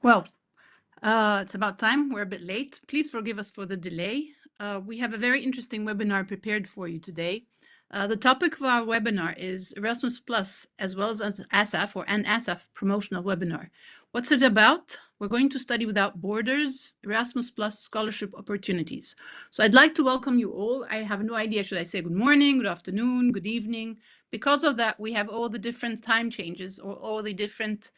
Well, it's about time. We're a bit late. Please forgive us for the delay. We have a very interesting webinar prepared for you today. The topic of our webinar is Erasmus Plus, as well as ASAF or an ASAF promotional webinar. What's it about? We're going to study without borders, Erasmus Plus scholarship opportunities. So I'd like to welcome you all. I have no idea, should I say good morning, good afternoon, good evening? Because of that, we have all the different time changes or all the different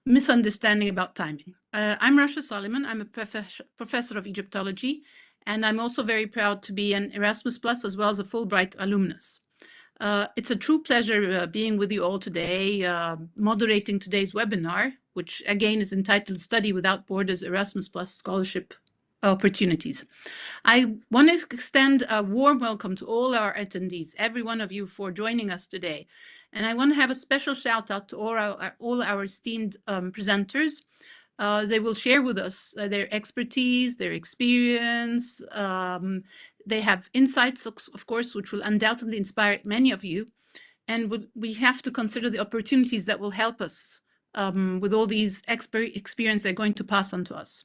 misunderstanding about timing. I'm Rasha Solomon. I'm a professor of Egyptology, and I'm also very proud to be an Erasmus Plus as well as a Fulbright alumnus. It's a true pleasure being with you all today, moderating today's webinar, which again is entitled Study Without Borders Erasmus Plus Scholarship Opportunities. I want to extend a warm welcome to all our attendees, every one of you for joining us today. And I want to have a special shout out to all our esteemed presenters. They will share with us their expertise, their experience. They have insights, of course, which will undoubtedly inspire many of you. And we have to consider the opportunities that will help us with all these experience they're going to pass on to us.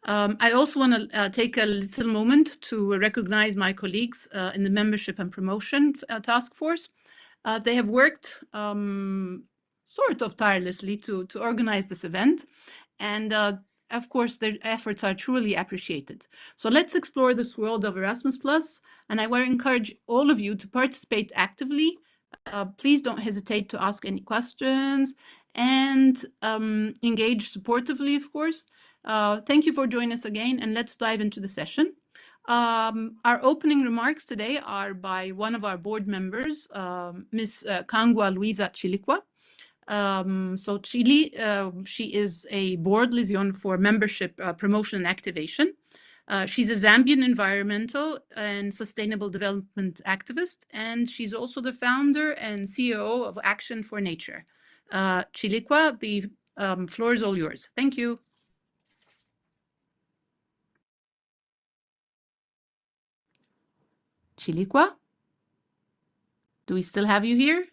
I also want to take a little moment to recognize my colleagues in the Membership and Promotion Task Force. They have worked sort of tirelessly to organize this event. And of course, their efforts are truly appreciated. So let's explore this world of Erasmus Plus. And I want to encourage all of you to participate actively. Please don't hesitate to ask any questions and engage supportively, of course. Thank you for joining us again, and let's dive into the session. Our opening remarks today are by one of our board members, Ms. Kangwa Luisa Chilikwa. So Chile, she is a board liaison for membership promotion and activation. She's a Zambian environmental and sustainable development activist, and she's also the founder and CEO of Action for Nature. Chilikwa, the floor is all yours. Thank you. Chilikwa, do we still have you here?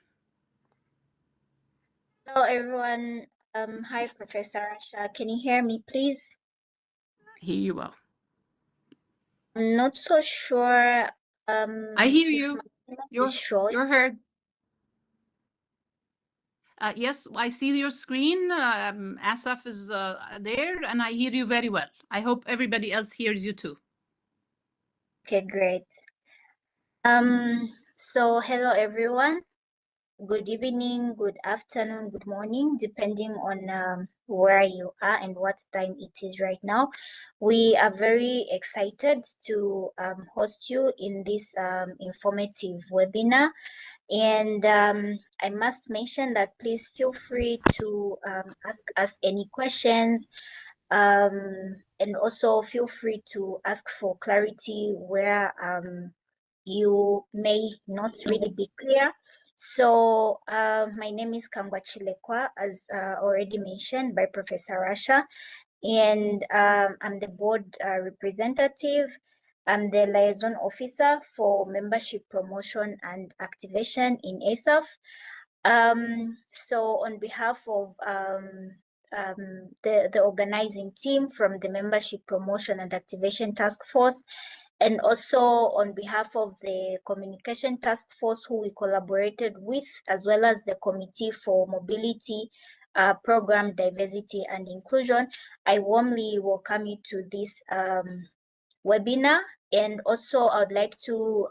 Hello, everyone. Hi, Yes. Professor Rasha. Can you hear me, please? I hear you well. I'm not so sure. I hear you. You're heard. Yes, I see your screen. ASAF is there, and I hear you very well. I hope everybody else hears you too. Okay, great. So hello, everyone. Good evening, good afternoon, good morning, depending on where you are and what time it is right now. We are very excited to host you in this informative webinar. And I must mention that please feel free to ask us any questions, and also feel free to ask for clarity where you may not really be clear. So my name is Kangwa Chilekwa, as already mentioned by Professor Rasha, and I'm the board representative. I'm the liaison officer for membership promotion and activation in ASAF. So on behalf of the organizing team from the membership promotion and activation task force, and also on behalf of the communication task force who we collaborated with, as well as the committee for mobility, program diversity and inclusion, I warmly welcome you to this webinar. And also I would like to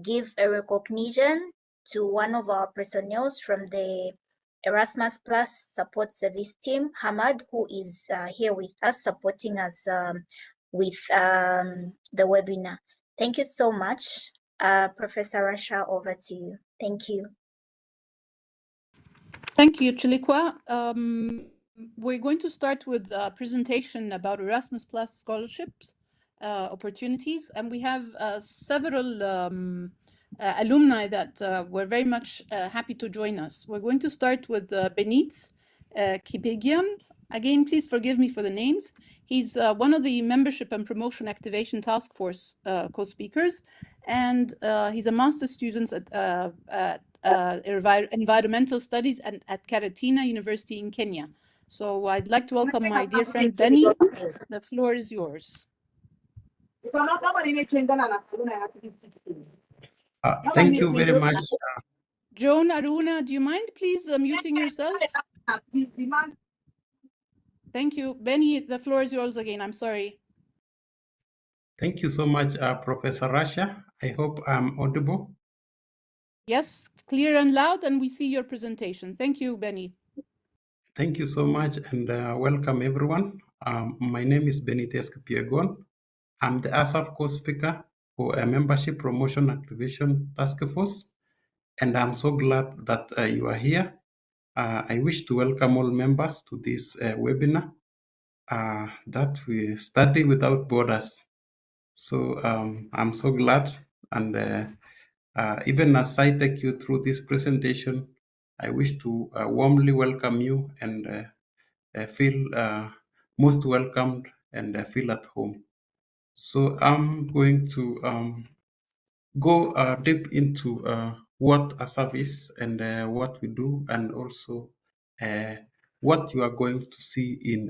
give a recognition to one of our personnel from the Erasmus Plus support service team, Hamad, who is here with us, supporting us with the webinar. Thank you so much. Professor Rasha, over to you. Thank you. Thank you, Chilikwa. We're going to start with a presentation about Erasmus Plus scholarships opportunities, and we have several alumni that were very much happy to join us. We're going to start with Benitz Kipegian. Again, please forgive me for the names. He's one of the Membership and Promotion Activation Task Force co-speakers, and he's a master's student at environmental studies at Karatina University in Kenya. So I'd like to welcome my dear friend Benny. The floor is yours. Thank you very much. Joan Aruna, do you mind please muting yourself? Thank you. Benny, the floor is yours again. I'm sorry. Thank you so much, Professor Rasha. I hope I'm audible. Yes, clear and loud, and we see your presentation. Thank you, Benny. Thank you so much, and welcome everyone. My name is Benny Piegon. I'm the ASAF co-speaker for a membership promotion activation task force, and I'm so glad that you are here. I wish to welcome all members to this webinar that we study without borders. So I'm so glad, and even as I take you through this presentation, I wish to warmly welcome you and feel most welcomed and feel at home. So I'm going to go deep into what ASAF is and what we do, and also what you are going to see in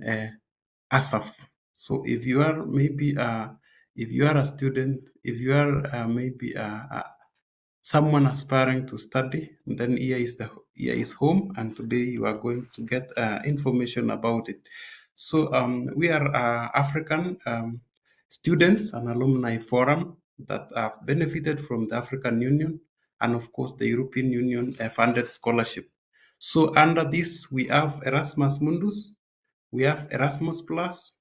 ASAF. So if you are maybe if you are a student, if you are maybe someone aspiring to study, then here is home, and today you are going to get information about it. So we are African students and alumni forum that have benefited from the African Union and of course the European Union funded scholarship. So under this we have Erasmus Mundus, we have Erasmus Plus,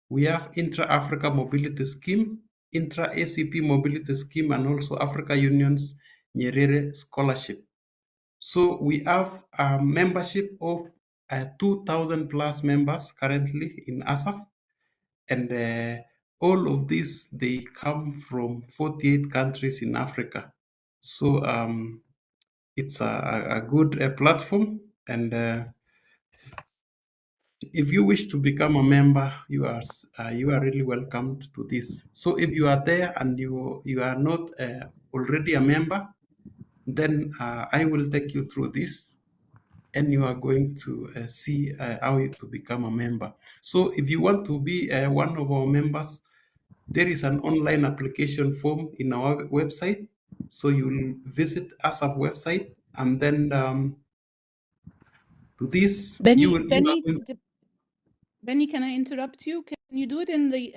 we have Intra-Africa Mobility Scheme, Intra-ACP Mobility Scheme, and also Africa Union's Nyerere Scholarship. So we have a membership of 2,000 plus members currently in ASAF, and all of these, they come from 48 countries in Africa. So it's a good platform, and if you wish to become a member, you are really welcomed to this. So if you are there and you are not already a member, then I will take you through this, and you are going to see how to become a member. So if you want to be one of our members, there is an online application form in our website. So you'll visit ASAP website, and then to this, Benny, can I interrupt you? Can you do it in the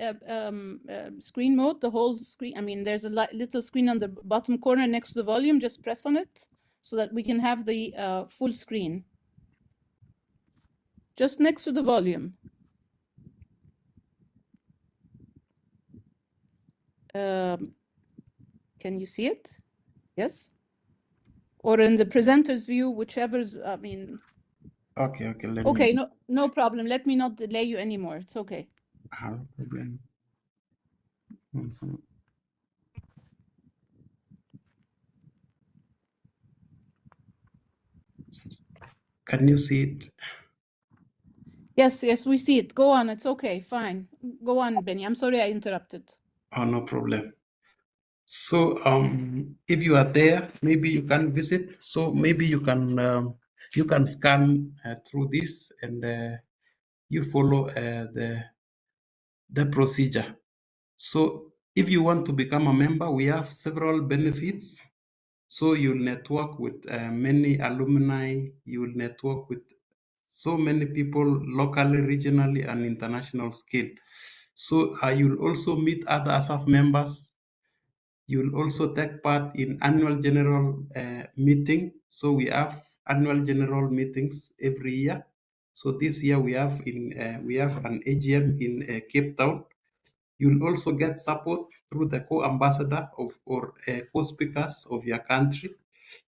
screen mode, the whole screen? I mean, there's a little screen on the bottom corner next to the volume. Just press on it so that we can have the full screen. Just next to the volume. Can you see it? Yes? Or in the presenter's view, whichever's, I mean... Okay. Okay, no problem. Let me not delay you anymore. It's okay. No problem. Can you see it? Yes, we see it. Go on. It's okay. Fine. Go on, Benny. I'm sorry I interrupted. Oh, no problem. So if you are there, maybe you can visit. So maybe you can scan through this, and you follow the procedure. So if you want to become a member, we have several benefits. So you'll network with many alumni. You will network with so many people locally, regionally, and international scale. So you'll also meet other ASAF members. You'll also take part in annual general meeting. So we have annual general meetings every year. So this year we have an AGM in Cape Town. You'll also get support through the co-ambassador or co-speakers of your country.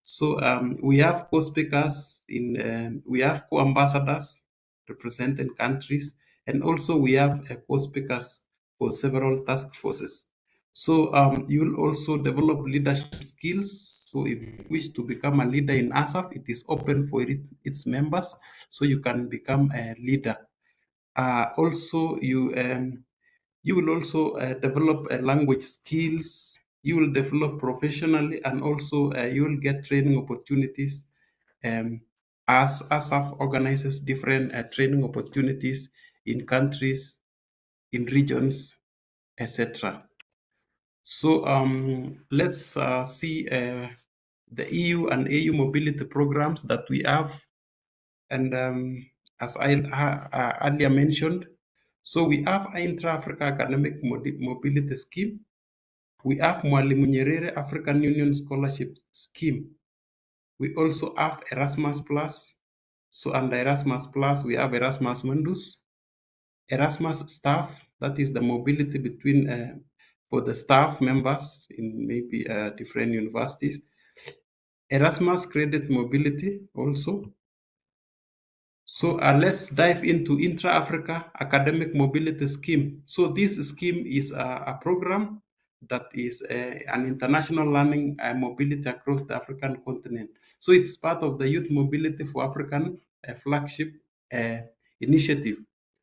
So we have co-speakers we have co-ambassadors representing countries, and also we have co-speakers for several task forces. So you'll also develop leadership skills. So if you wish to become a leader in ASAF, it is open for its members, so you can become a leader. Also, you will also develop language skills. you will develop professionally, and also you will get training opportunities, as ASAF organizes different training opportunities in countries, in regions, etc. So let's see the EU and AU mobility programs that we have. And as I earlier mentioned, so we have Intra-Africa Academic Mobility Scheme. We have Mwalimu Nyerere African Union Scholarship Scheme. We also have Erasmus Plus. So under Erasmus Plus, we have Erasmus Mundus, Erasmus Staff, that is the mobility between for the staff members in maybe different universities. Erasmus Credit Mobility also. So let's dive into Intra-Africa Academic Mobility Scheme. So this scheme is a program that is an international learning mobility across the African continent. So it's part of the Youth Mobility for African flagship initiative.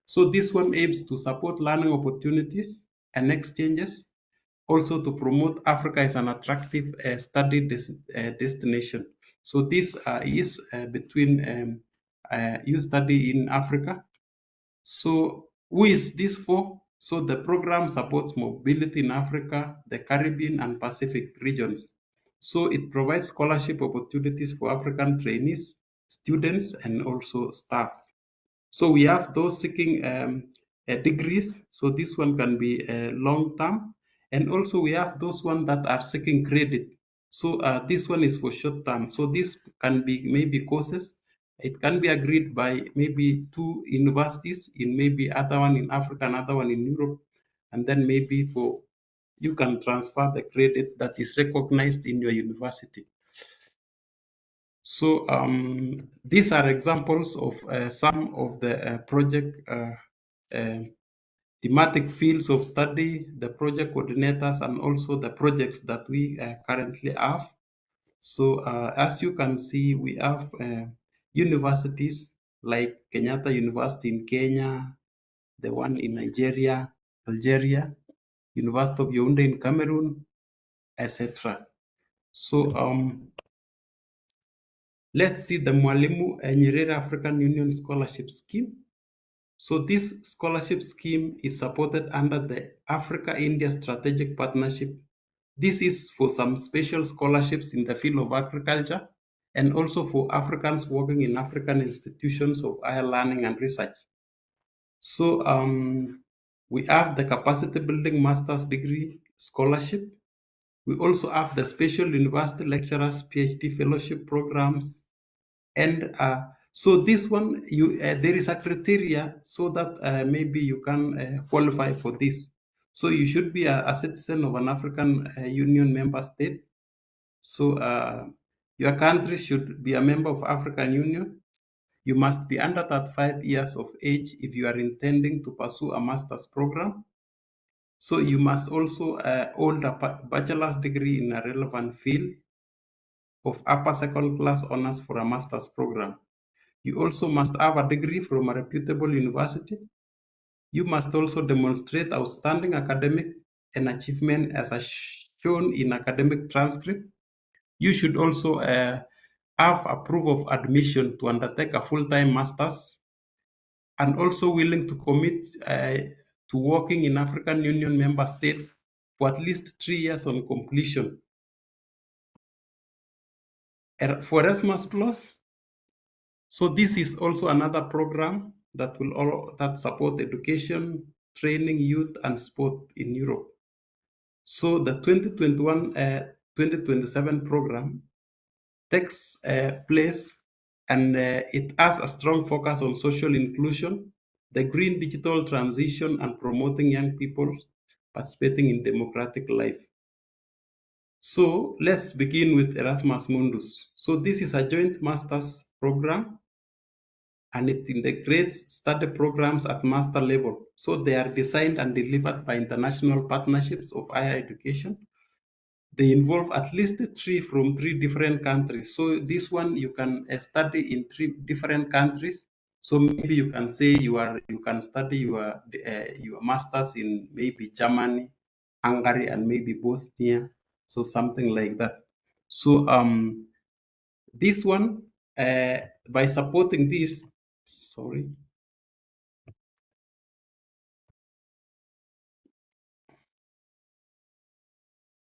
So this one aims to support learning opportunities and exchanges, also to promote Africa as an attractive study destination. So this is between you study in Africa. So who is this for? So the program supports mobility in Africa, the Caribbean and Pacific regions. So it provides scholarship opportunities for African trainees, students, and also staff. So we have those seeking degrees. So this one can be long term. And also we have those ones that are seeking credit. So this one is for short term. So this can be maybe courses. It can be agreed by maybe two universities, in maybe other one in Africa, another one in Europe. And then maybe for you can transfer the credit that is recognized in your university. So these are examples of some of the project thematic fields of study, the project coordinators, and also the projects that we currently have. So as you can see, we have universities like Kenyatta University in Kenya, the one in Nigeria, Algeria, University of Yaoundé in Cameroon, etc. So let's see the Mwalimu Nyerere African Union Scholarship Scheme. So this scholarship scheme is supported under the Africa-India Strategic Partnership. This is for some special scholarships in the field of agriculture and also for Africans working in African institutions of higher learning and research. So we have the capacity building master's degree scholarship. We also have the special university lecturers PhD fellowship programs. And so this one, there is a criteria so that maybe you can qualify for this. So you should be a citizen of an African Union member state. So your country should be a member of African Union. You must be under 35 years of age if you are intending to pursue a master's program. So you must also hold a bachelor's degree in a relevant field of upper second class honors for a master's program. You also must have a degree from a reputable university. You must also demonstrate outstanding academic and achievement as shown in academic transcript. You should also have a proof of admission to undertake a full-time master's, and also willing to commit to working in African Union member state for at least 3 years on completion. For Erasmus Plus, so this is also another program that will support education, training, youth, and sport in Europe. So the 2021-2027 program takes place, and it has a strong focus on social inclusion, the green digital transition, and promoting young people participating in democratic life. So let's begin with Erasmus Mundus. So this is a joint master's program, and it integrates study programs at master level. So they are designed and delivered by international partnerships of higher education. They involve at least three from 3 different countries. So this one you can study in 3 different countries. So maybe you can say you can study your masters in maybe Germany, Hungary, and maybe Bosnia. So something like that. So this one, by supporting this, sorry.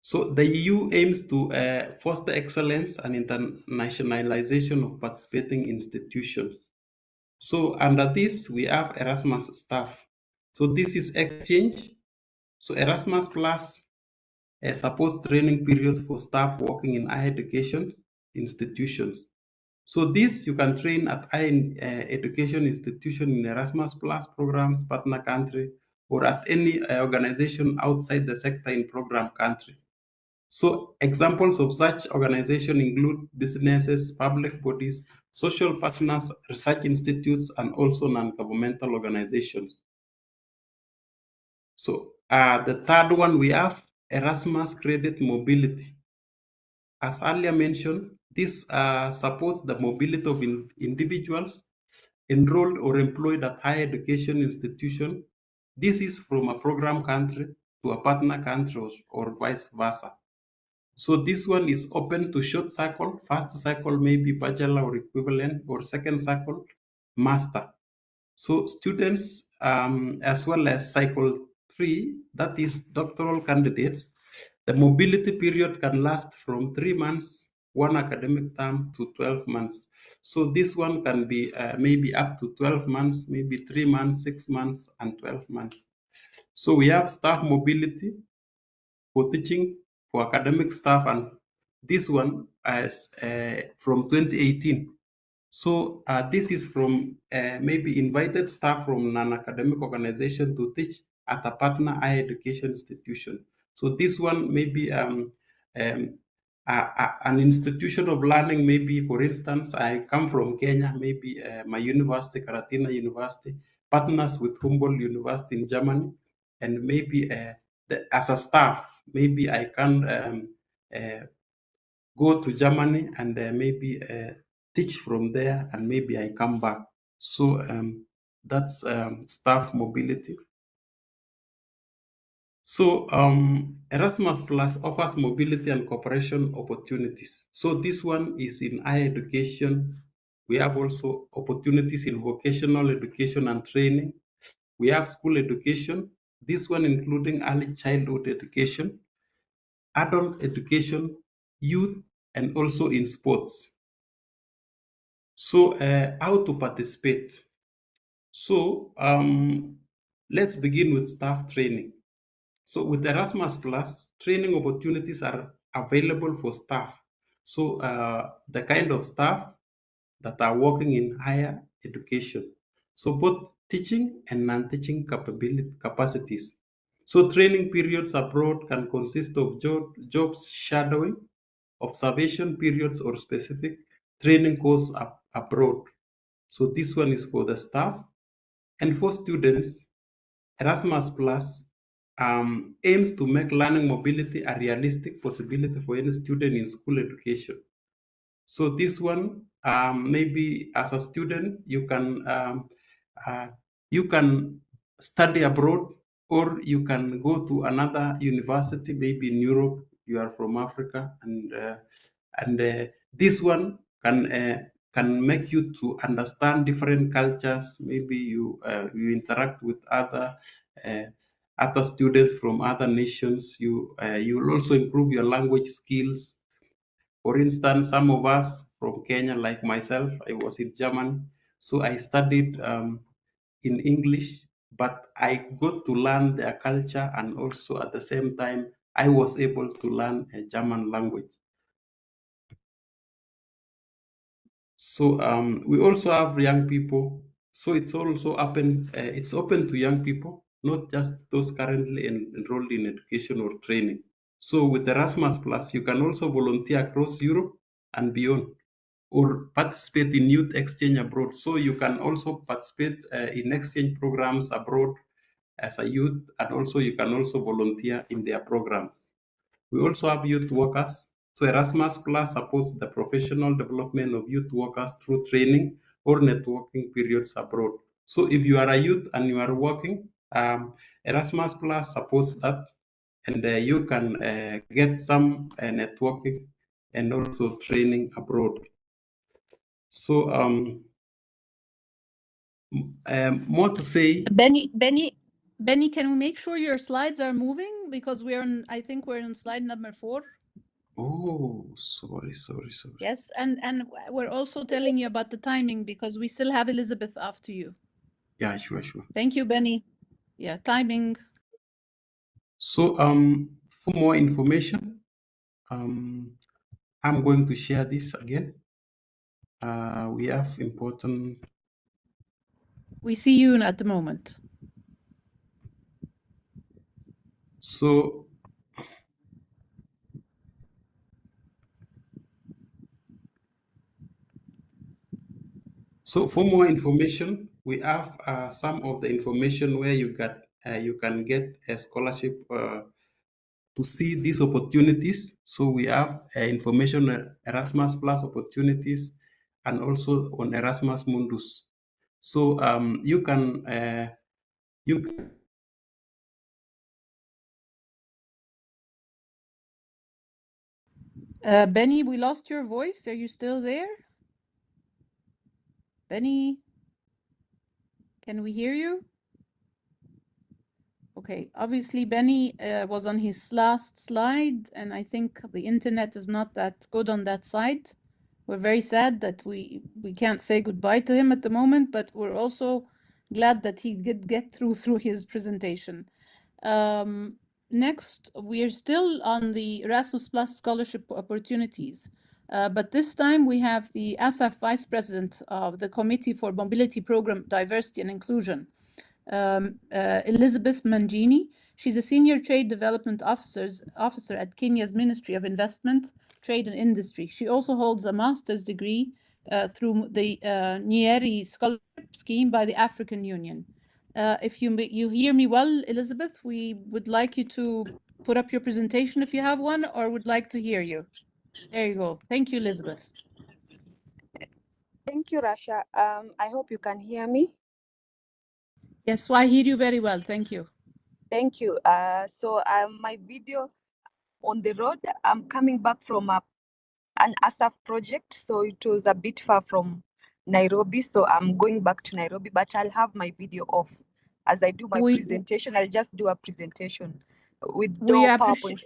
So the EU aims to foster excellence and internationalization of participating institutions. So under this, we have Erasmus staff. So this is exchange. So Erasmus Plus supports training periods for staff working in higher education institutions. So this you can train at higher education institution in Erasmus Plus programs, partner country, or at any organization outside the sector in program country. So examples of such organization include businesses, public bodies, social partners, research institutes, and also non-governmental organizations. So the third one we have Erasmus Credit Mobility. As earlier mentioned, this supports the mobility of individuals enrolled or employed at higher education institution. This is from a program country to a partner country or vice versa. So this one is open to short cycle, first cycle maybe bachelor or equivalent, or second cycle master. So students as well as cycle 3, that is doctoral candidates, the mobility period can last from 3 months, one academic term, to 12 months. So this one can be maybe up to 12 months, maybe 3 months, 6 months, and 12 months. So we have staff mobility for teaching, for academic staff, and this one as from 2018. So this is from maybe invited staff from non-academic organization to teach at a partner higher education institution. So this one may be an institution of learning. Maybe, for instance, I come from Kenya. Maybe my university, Karatina University, partners with Humboldt University in Germany, and maybe as a staff, maybe I can go to Germany and maybe teach from there, and maybe I come back. So that's staff mobility. So Erasmus Plus offers mobility and cooperation opportunities. So this one is in higher education. We have also opportunities in vocational education and training. We have school education. This one including early childhood education, adult education, youth, and also in sports. So how to participate? So let's begin with staff training. So with Erasmus Plus, training opportunities are available for staff. So the kind of staff that are working in higher education. So both teaching and non-teaching capacities. So training periods abroad can consist of jobs shadowing, observation periods, or specific training course abroad. So this one is for the staff. And for students, Erasmus Plus aims to make learning mobility a realistic possibility for any student in school education. So this one, maybe as a student, uh, you can study abroad, or you can go to another university, maybe in Europe. You are from Africa, and this one can make you to understand different cultures. Maybe you interact with uh, other students from other nations. You will also improve your language skills. For instance, some of us from Kenya, like myself, I was in Germany, so I studied in English, but I got to learn their culture, and also at the same time, I was able to learn a German language. So we also have young people. So it's also open. It's open to young people, not just those currently enrolled in education or training. So with Erasmus Plus, you can also volunteer across Europe and beyond, or participate in youth exchange abroad. So you can also participate in exchange programs abroad as a youth, and also you can also volunteer in their programs. We also have youth workers. So Erasmus Plus supports the professional development of youth workers through training or networking periods abroad. So if you are a youth and you are working, Erasmus Plus supports that. and you can get some networking and also training abroad. So more to say. Benny, can we make sure your slides are moving? Because I think we're on slide number 4. Oh, sorry. Yes, and we're also telling you about the timing because we still have Elizabeth after you. Yeah, sure. Thank you, Benny. Yeah, timing. So for more information, I'm going to share this again. We have important. We see you at the moment. So for more information, we have some of the information where you can get a scholarship to see these opportunities. So we have information on Erasmus Plus opportunities and also on Erasmus Mundus. So you can Benny, we lost your voice. Are you still there? Benny, can we hear you? Okay, obviously Benny was on his last slide, and I think the internet is not that good on that side. We're very sad that we can't say goodbye to him at the moment, but we're also glad that he did get through his presentation. Next, we are still on the Erasmus Plus scholarship opportunities, but this time we have the ASAF Vice President of the Committee for Mobility Program Diversity and Inclusion, Elizabeth Mangini. She's a Senior Trade Development Officer at Kenya's Ministry of Investment, Trade and Industry. She also holds a master's degree through the Nyerere Scholarship Scheme by the African Union. If you hear me well, Elizabeth, we would like you to put up your presentation if you have one, or would like to hear you. There you go. Thank you, Elizabeth. Thank you, Rasha. I hope you can hear me. Yes, I hear you very well. Thank you. Thank you. So my video on the road, I'm coming back from an ASAF project. So it was a bit far from Nairobi. So I'm going back to Nairobi, but I'll have my video off. As I do my presentation, I'll just do a presentation with no PowerPoint.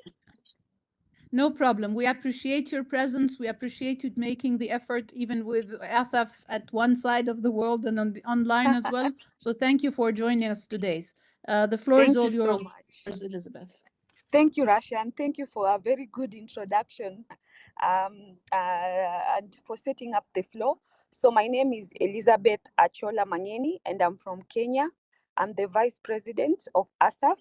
No problem. We appreciate your presence. We appreciate you making the effort, even with ASAF at one side of the world and online as well. So thank you for joining us today. The floor is all yours, Elizabeth. Thank you, Rasha, and thank you for a very good introduction and for setting up the floor. So my name is Elizabeth Achola Manyeni, and I'm from Kenya. I'm the Vice President of ASAF,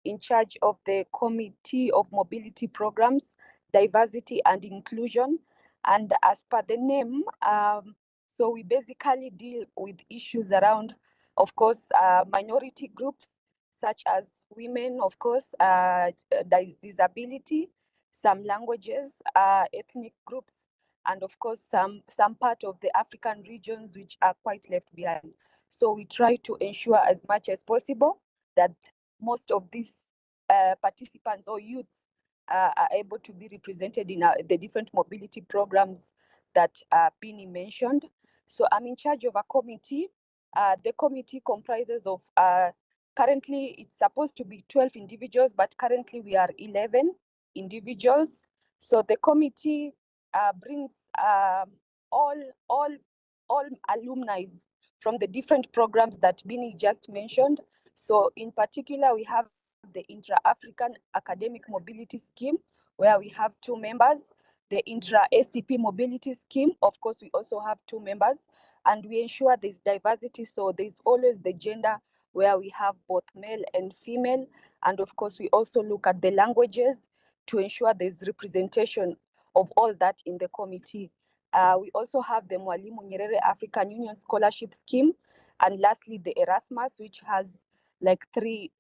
in charge of the Committee of Mobility Programs, Diversity and Inclusion. And as per the name, so we basically deal with issues around, of course, minority groups, such as women, of course, disability, some languages, ethnic groups, and of course, some part of the African regions which are quite left behind. So we try to ensure as much as possible that most of these participants or youths are able to be represented in the different mobility programs that Bini mentioned. So I'm in charge of a committee. The committee comprises of currently, it's supposed to be 12 individuals, but currently we are 11 individuals. So the committee brings all alumni from the different programs that Bini just mentioned. So in particular, we have the Intra-African Academic Mobility Scheme, where we have 2 members. The Intra-ACP Mobility Scheme, of course, we also have 2 members, and we ensure there's diversity. So there's always the gender, where we have both male and female. And of course, we also look at the languages to ensure there's representation of all that in the committee. We also have the Mwalimu Nyerere African Union Scholarship Scheme. And lastly, the Erasmus, which has like three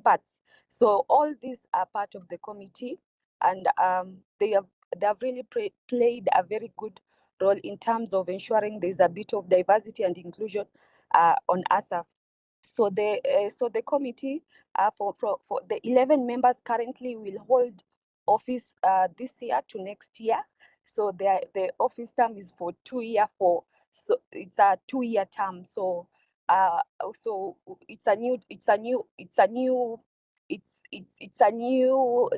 parts. So all these are part of the committee, and they have really played a very good role in terms of ensuring there's a bit of diversity and inclusion on ASAF. So the committee for the 11 members currently will hold office this year to next year. So the office term is for 2 years. So it's a 2-year term. So it's a new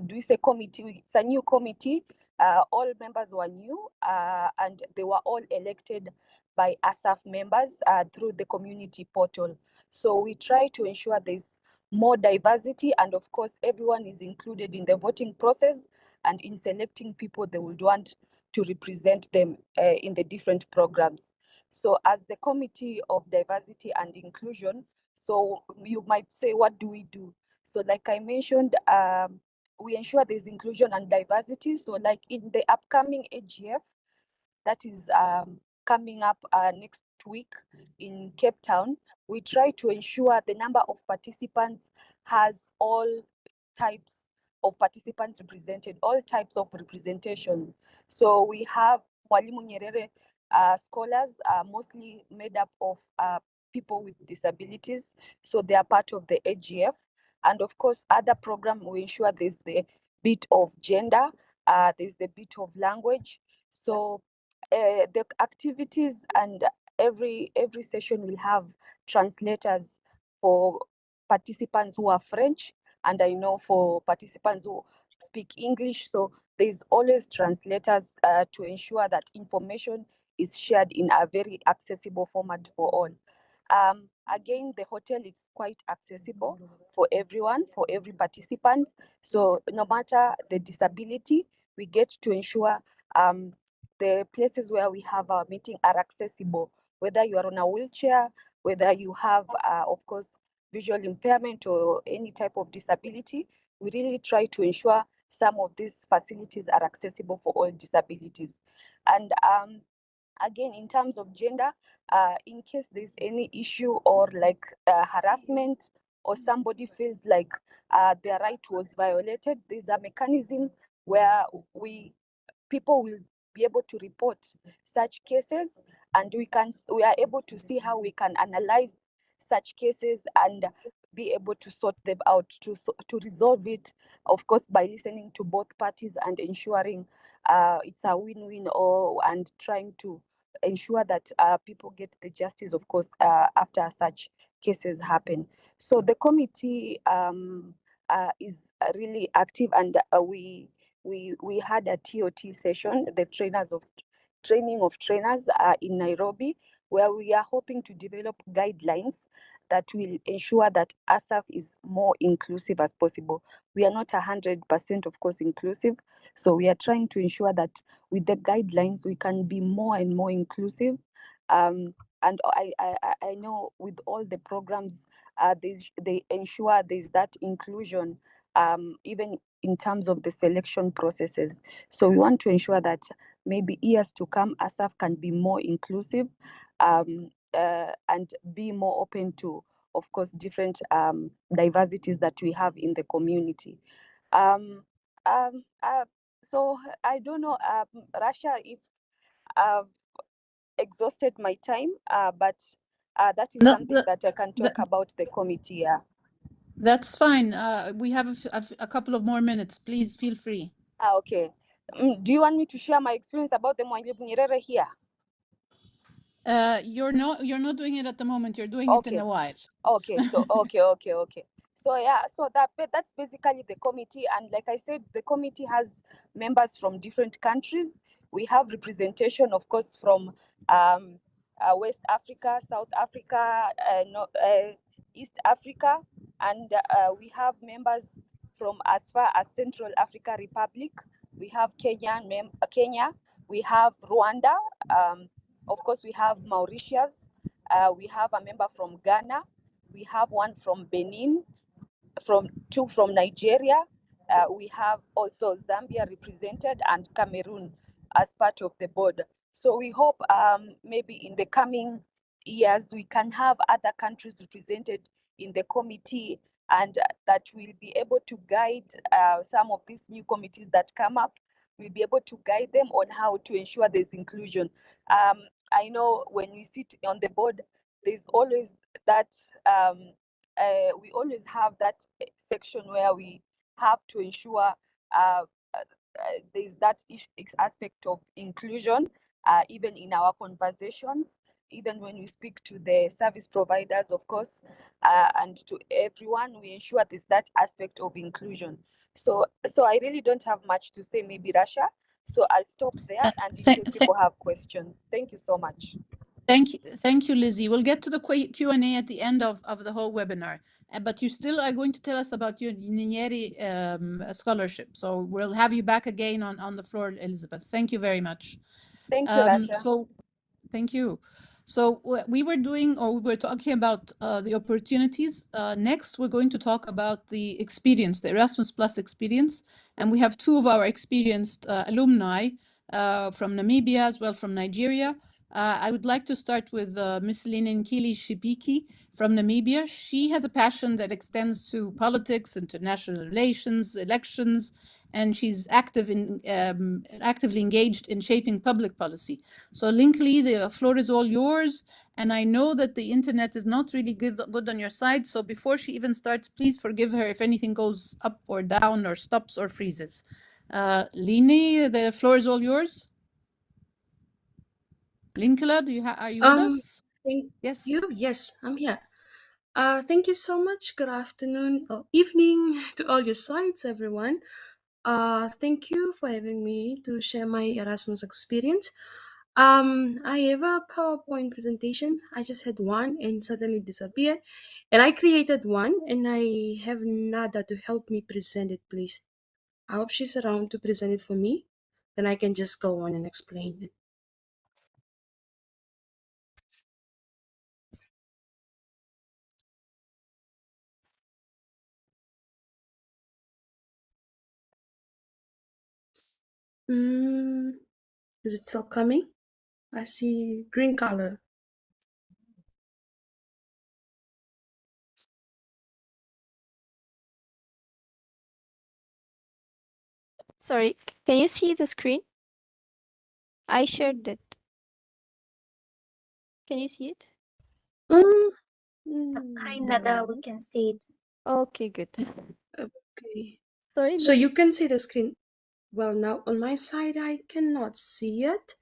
do we say committee? It's a new committee. All members were new, and they were all elected by ASAF members through the community portal. So we try to ensure there's more diversity, and of course everyone is included in the voting process and in selecting people they would want to represent them in the different programs. So as the Committee of Diversity and Inclusion, so you might say, what do we do? So like I mentioned, we ensure there's inclusion and diversity. So like in the upcoming AGF, that is coming up next week in Cape Town, we try to ensure the number of participants has all types of participants represented, all types of representation. So we have Mwalimu Nyerere scholars, mostly made up of people with disabilities. So they are part of the AGF. And of course, other programs, we ensure there's the bit of gender, there's the bit of language. So the activities and every session will have translators for participants who are French, and I know for participants who speak English. So there's always translators to ensure that information is shared in a very accessible format for all. Again, the hotel is quite accessible for everyone, for every participant. So no matter the disability, we get to ensure the places where we have our meeting are accessible, whether you are on a wheelchair, whether you have, of course, visual impairment or any type of disability. We really try to ensure some of these facilities are accessible for all disabilities. And again, in terms of gender, in case there's any issue or like harassment, or somebody feels like their right was violated, there's a mechanism where people will be able to report such cases, and we are able to see how we can analyze such cases and be able to sort them out, to resolve it, of course, by listening to both parties and ensuring it's a win-win, and trying to ensure that people get the justice, of course, after such cases happen. So the committee is really active, and we had a TOT session, the training of trainers in Nairobi, where we are hoping to develop guidelines that will ensure that ASAF is more inclusive as possible. We are not 100%, of course, inclusive. So we are trying to ensure that with the guidelines, we can be more and more inclusive. And I know with all the programs, they ensure there's that inclusion, even in terms of the selection processes. So we want to ensure that maybe years to come, ASAF can be more inclusive, and be more open to, of course, different diversities that we have in the community. So I don't know, Rasha, if I've exhausted my time, but that is something that I can talk about the committee. That's fine. We have a couple of more minutes. Please feel free. Okay. Do you want me to share my experience about the Mwalimu Nyerere here? You're not doing it at the moment. You're doing it in a while. Okay. So okay. So yeah, so that's basically the committee, and like I said, the committee has members from different countries. We have representation, of course, from West Africa, South Africa, East Africa, and we have members from as far as Central Africa Republic. We have Kenya. We have Rwanda. Of course, we have Mauritius. We have a member from Ghana. We have one from Benin, two from Nigeria. We have also Zambia represented, and Cameroon as part of the board. So we hope maybe in the coming years we can have other countries represented in the committee, and that will be able to guide some of these new committees that come up. We'll be able to guide them on how to ensure there's inclusion. I know when we sit on the board, there's always that we always have that section where we have to ensure there's that aspect of inclusion, even in our conversations, even when we speak to the service providers, of course, and to everyone, we ensure there's that aspect of inclusion. So I really don't have much to say, maybe Rasha. So I'll stop there, and in case people have questions. Thank you so much. Thank you, Lizzie. We'll get to the Q&A at the end of the whole webinar. But you still are going to tell us about your Nyerere scholarship. So we'll have you back again on the floor, Elizabeth. Thank you very much. Thank you, Rasha. Thank you. So we were talking about the opportunities. Next, we're going to talk about the experience, the Erasmus Plus experience. And we have two of our experienced alumni from Namibia, as well from Nigeria. I would like to start with Ms. Linenkili Shibiki from Namibia. She has a passion that extends to politics, international relations, elections, and she's actively engaged in shaping public policy. So Linkly, the floor is all yours. And I know that the internet is not really good on your side. So before she even starts, please forgive her if anything goes up or down or stops or freezes. Line, the floor is all yours. Linkela, are you with us? Thank Yes. you. Yes, I'm here. Thank you so much. Good afternoon or evening to all your sides, everyone. Thank you for having me to share my Erasmus experience. I have a PowerPoint presentation. I just had one and suddenly disappeared. And I created one and I have Nada to help me present it, please. I hope she's around to present it for me. Then I can just go on and explain it. Is it still coming? I see green color. Sorry, can you see the screen? I shared it. Can you see it? Hi, Nada, we can see it. Okay, good. Okay. Sorry. So you can see the screen. Well, now on my side, I cannot see it.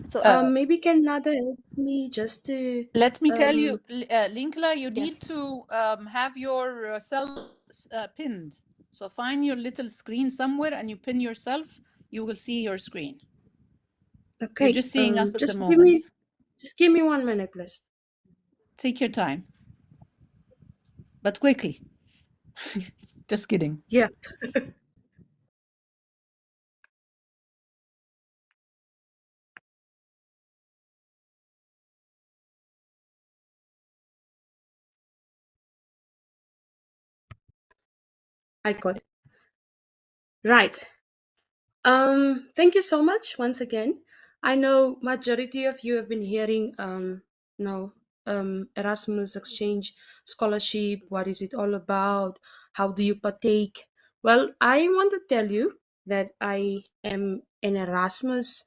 So maybe can Nada help me just to... Let me tell you, Linkla, you need to have yourself pinned. So find your little screen somewhere and you pin yourself. You will see your screen. Okay. You're just seeing us at the just moment. Just give me 1 minute, please. Take your time. But quickly. Just kidding. Yeah. I got it. Right. Thank you so much once again. I know majority of you have been hearing Erasmus exchange scholarship. What is it all about? How do you partake? Well, I want to tell you that I am an Erasmus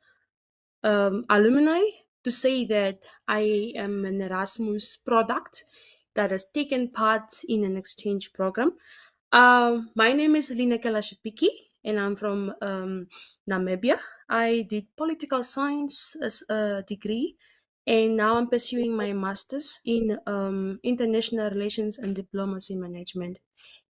alumni, to say that I am an Erasmus product that has taken part in an exchange program. My name is Lina Kalashipiki, and I'm from Namibia. I did political science as a degree, and now I'm pursuing my master's in international relations and diplomacy management.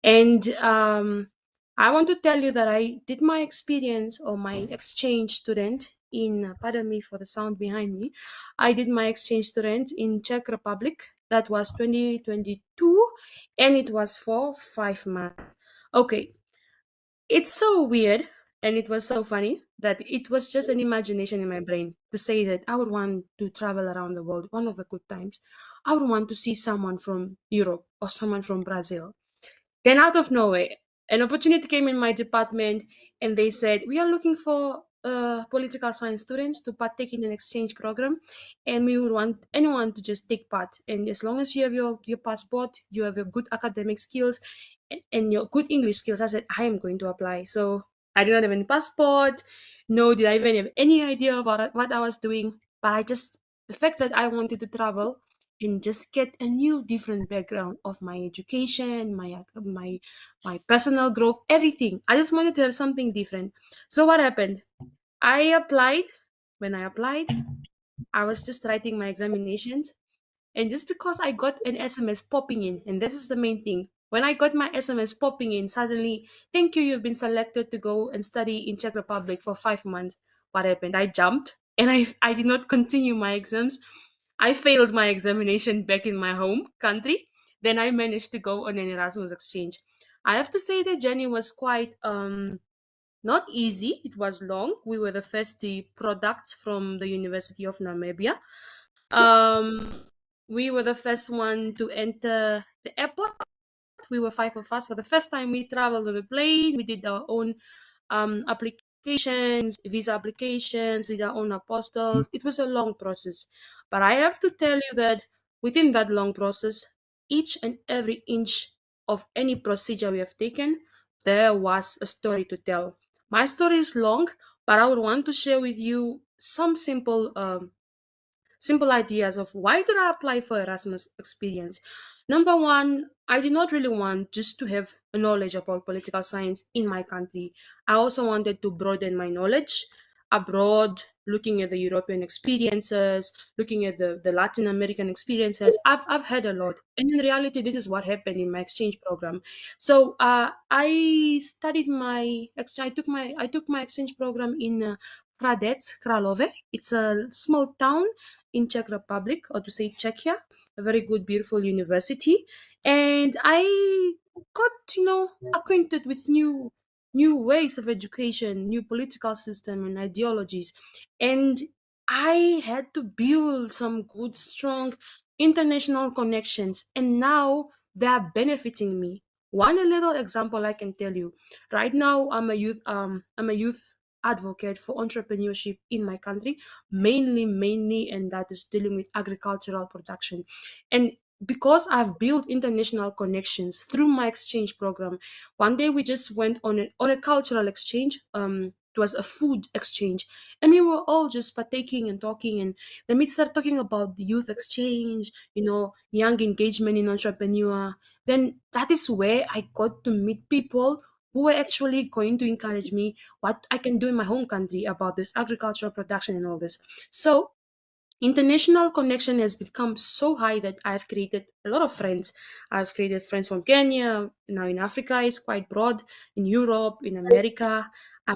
And I want to tell you that I did my experience, or my exchange student in, pardon me for the sound behind me, I did my exchange student in Czech Republic. That was 2022, and it was for 5 months. Okay, it's so weird, and it was so funny that it was just an imagination in my brain to say that I would want to travel around the world. One of the good times, I would want to see someone from Europe or someone from Brazil. Then out of nowhere, an opportunity came in my department, and they said, we are looking for political science students to partake in an exchange program, and we would want anyone to just take part. And as long as you have your passport, you have your good academic skills and your good English skills. I said, I am going to apply. So I did not have any passport. No, did I even have any idea about what I was doing. But the fact that I wanted to travel and just get a new different background of my education, my personal growth, everything. I just wanted to have something different. So what happened? I applied. When I applied, I was just writing my examinations, and just because I got an SMS popping in, and this is the main thing, when I got my SMS popping in, suddenly, thank you, you've been selected to go and study in Czech Republic for 5 months. What happened? I jumped and I did not continue my exams. I failed my examination back in my home country. Then I managed to go on an Erasmus exchange. I have to say the journey was quite not easy. It was long. We were the first products from the University of Namibia. Um, we were the first one to enter the airport. We were five of us. For the first time, we traveled on a plane. We did our own applications, visa applications, with our own apostles. It was a long process. But I have to tell you that within that long process, each and every inch of any procedure we have taken, there was a story to tell. My story is long, but I would want to share with you some simple ideas of why did I apply for Erasmus experience. Number one, I did not really want just to have a knowledge about political science in my country. I also wanted to broaden my knowledge abroad, looking at the European experiences, looking at the Latin American experiences. I've had a lot. And in reality, this is what happened in my exchange program. So I studied I took my exchange program in Hradec Králové. It's a small town in Czech Republic, or to say Czechia, a very good, beautiful university. And I got, acquainted with new ways of education, new political system and ideologies. And I had to build some good, strong international connections. And now they are benefiting me. One little example I can tell you. Right now, I'm a youth advocate for entrepreneurship in my country, mainly, and that is dealing with agricultural production. And because I've built international connections through my exchange program, one day we just went on a cultural exchange. It was a food exchange, and we were all just partaking and talking. And then we started talking about the youth exchange, young engagement in entrepreneur. Then that is where I got to meet people who were actually going to encourage me what I can do in my home country about this agricultural production and all this. So international connection has become so high that I've created a lot of friends. I've created friends from Kenya. Now in Africa, it's quite broad. In Europe, in America,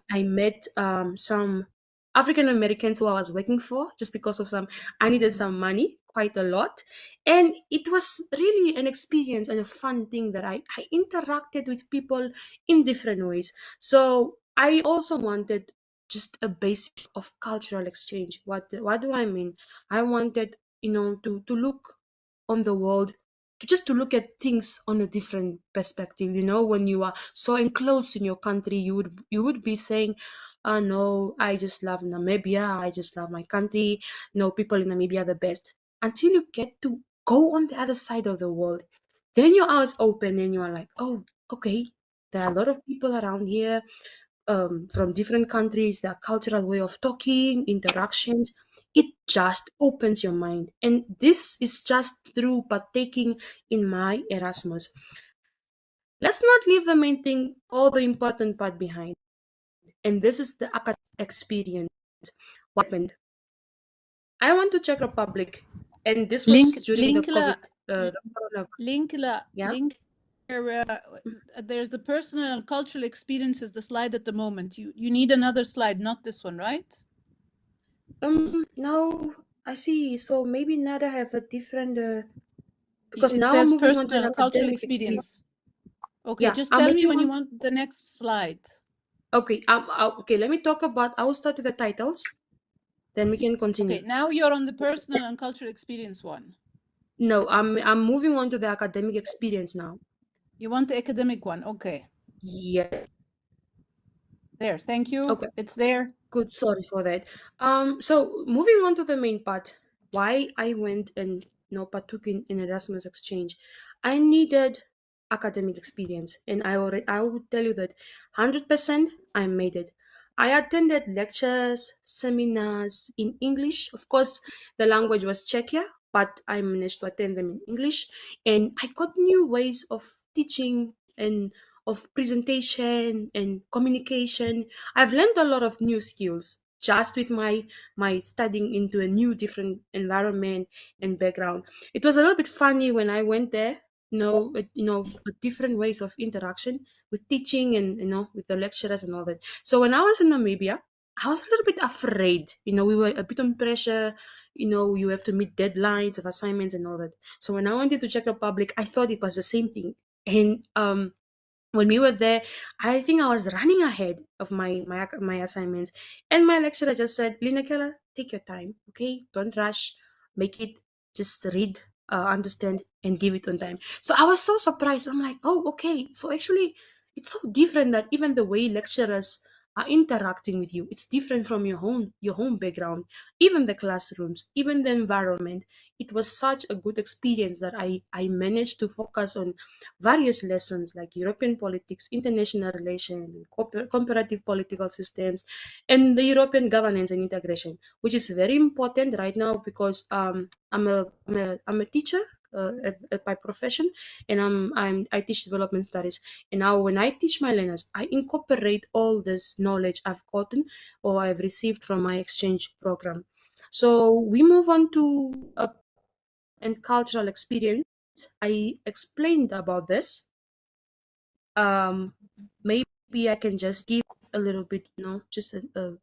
I met some African Americans who I was working for just because of I needed some money, quite a lot. And it was really an experience and a fun thing that I interacted with people in different ways. So I also wanted just a basic of cultural exchange. What do I mean? I wanted, to look on the world, to look at things on a different perspective. When you are so enclosed in your country, you would be saying, "Oh no, I just love Namibia. I just love my country. No, people in Namibia are the best." Until you get to go on the other side of the world, then your eyes open and you are like, "Oh, okay. There are a lot of people around here from different countries, their cultural way of talking, interactions. It just opens your mind. And this is just through partaking in my Erasmus. Let's not leave the main thing or the important part behind. And this is the academic experience. What happened? I went to Czech Republic, and this was during the COVID, the coronavirus. Yeah. Link. There's the personal and cultural experiences, the slide at the moment. You need another slide, not this one, right? Now I see. So maybe Nada have a different because It now I'm says moving on to personal an and cultural academic experience. experience. Okay, Yeah, just I'm tell me moving when you on. want the next slide. Okay, okay. Let me talk about. I will start with the titles, then we can continue. Okay, now you're on the personal and cultural experience one. No, I'm moving on to the academic experience now. You want the academic one? Okay. Yeah. There, thank you. Okay. It's there. Good. Sorry for that. So moving on to the main part, why I went and partook in Erasmus exchange. I needed academic experience, and I would tell you that 100% I made it. I attended lectures, seminars in English. Of course, the language was Czechia, but I managed to attend them in English, and I got new ways of teaching and of presentation and communication. I've learned a lot of new skills just with my studying into a new different environment and background. It was a little bit funny when I went there, with different ways of interaction with teaching and with the lecturers and all that. So when I was in Namibia, I was a little bit afraid. We were a bit on pressure. You have to meet deadlines of assignments and all that. So when I went into Czech Republic, I thought it was the same thing. And when we were there, I think I was running ahead of my assignments, and my lecturer just said, "Lina Keller, take your time, okay? Don't rush. Make it. Just read, understand, and give it on time." So I was so surprised. I'm like, "Oh, okay. So actually, it's so different that even the way lecturers are interacting with you, it's different from your home background, even the classrooms, even the environment." It was such a good experience that I managed to focus on various lessons like European politics, international relations, comparative political systems, and the European governance and integration, which is very important right now because I'm a teacher by profession, and I teach development studies. And now when I teach my learners, I incorporate all this knowledge I've gotten or I've received from my exchange program. So we move on to and cultural experience. I explained about this. Maybe I can just give a little bit, just a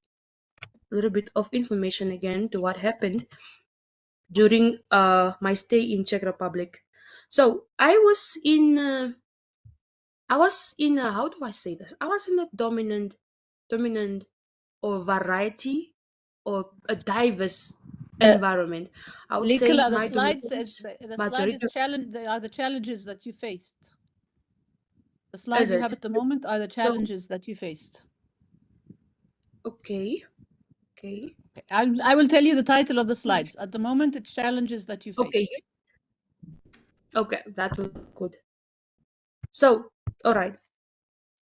little bit of information again to what happened during my stay in Czech Republic. So I was in how do I say this? I was in a dominant or variety or a diverse environment. I would say Likela, the my slides dominance the slide majority is challenge. They are the challenges that you faced. The is slide you have it. at the moment are the So challenges that you faced. okay. Okay, I will tell you the title of the slides. At the moment, it's challenges that you Okay. faced. Okay, that was good. So, all right.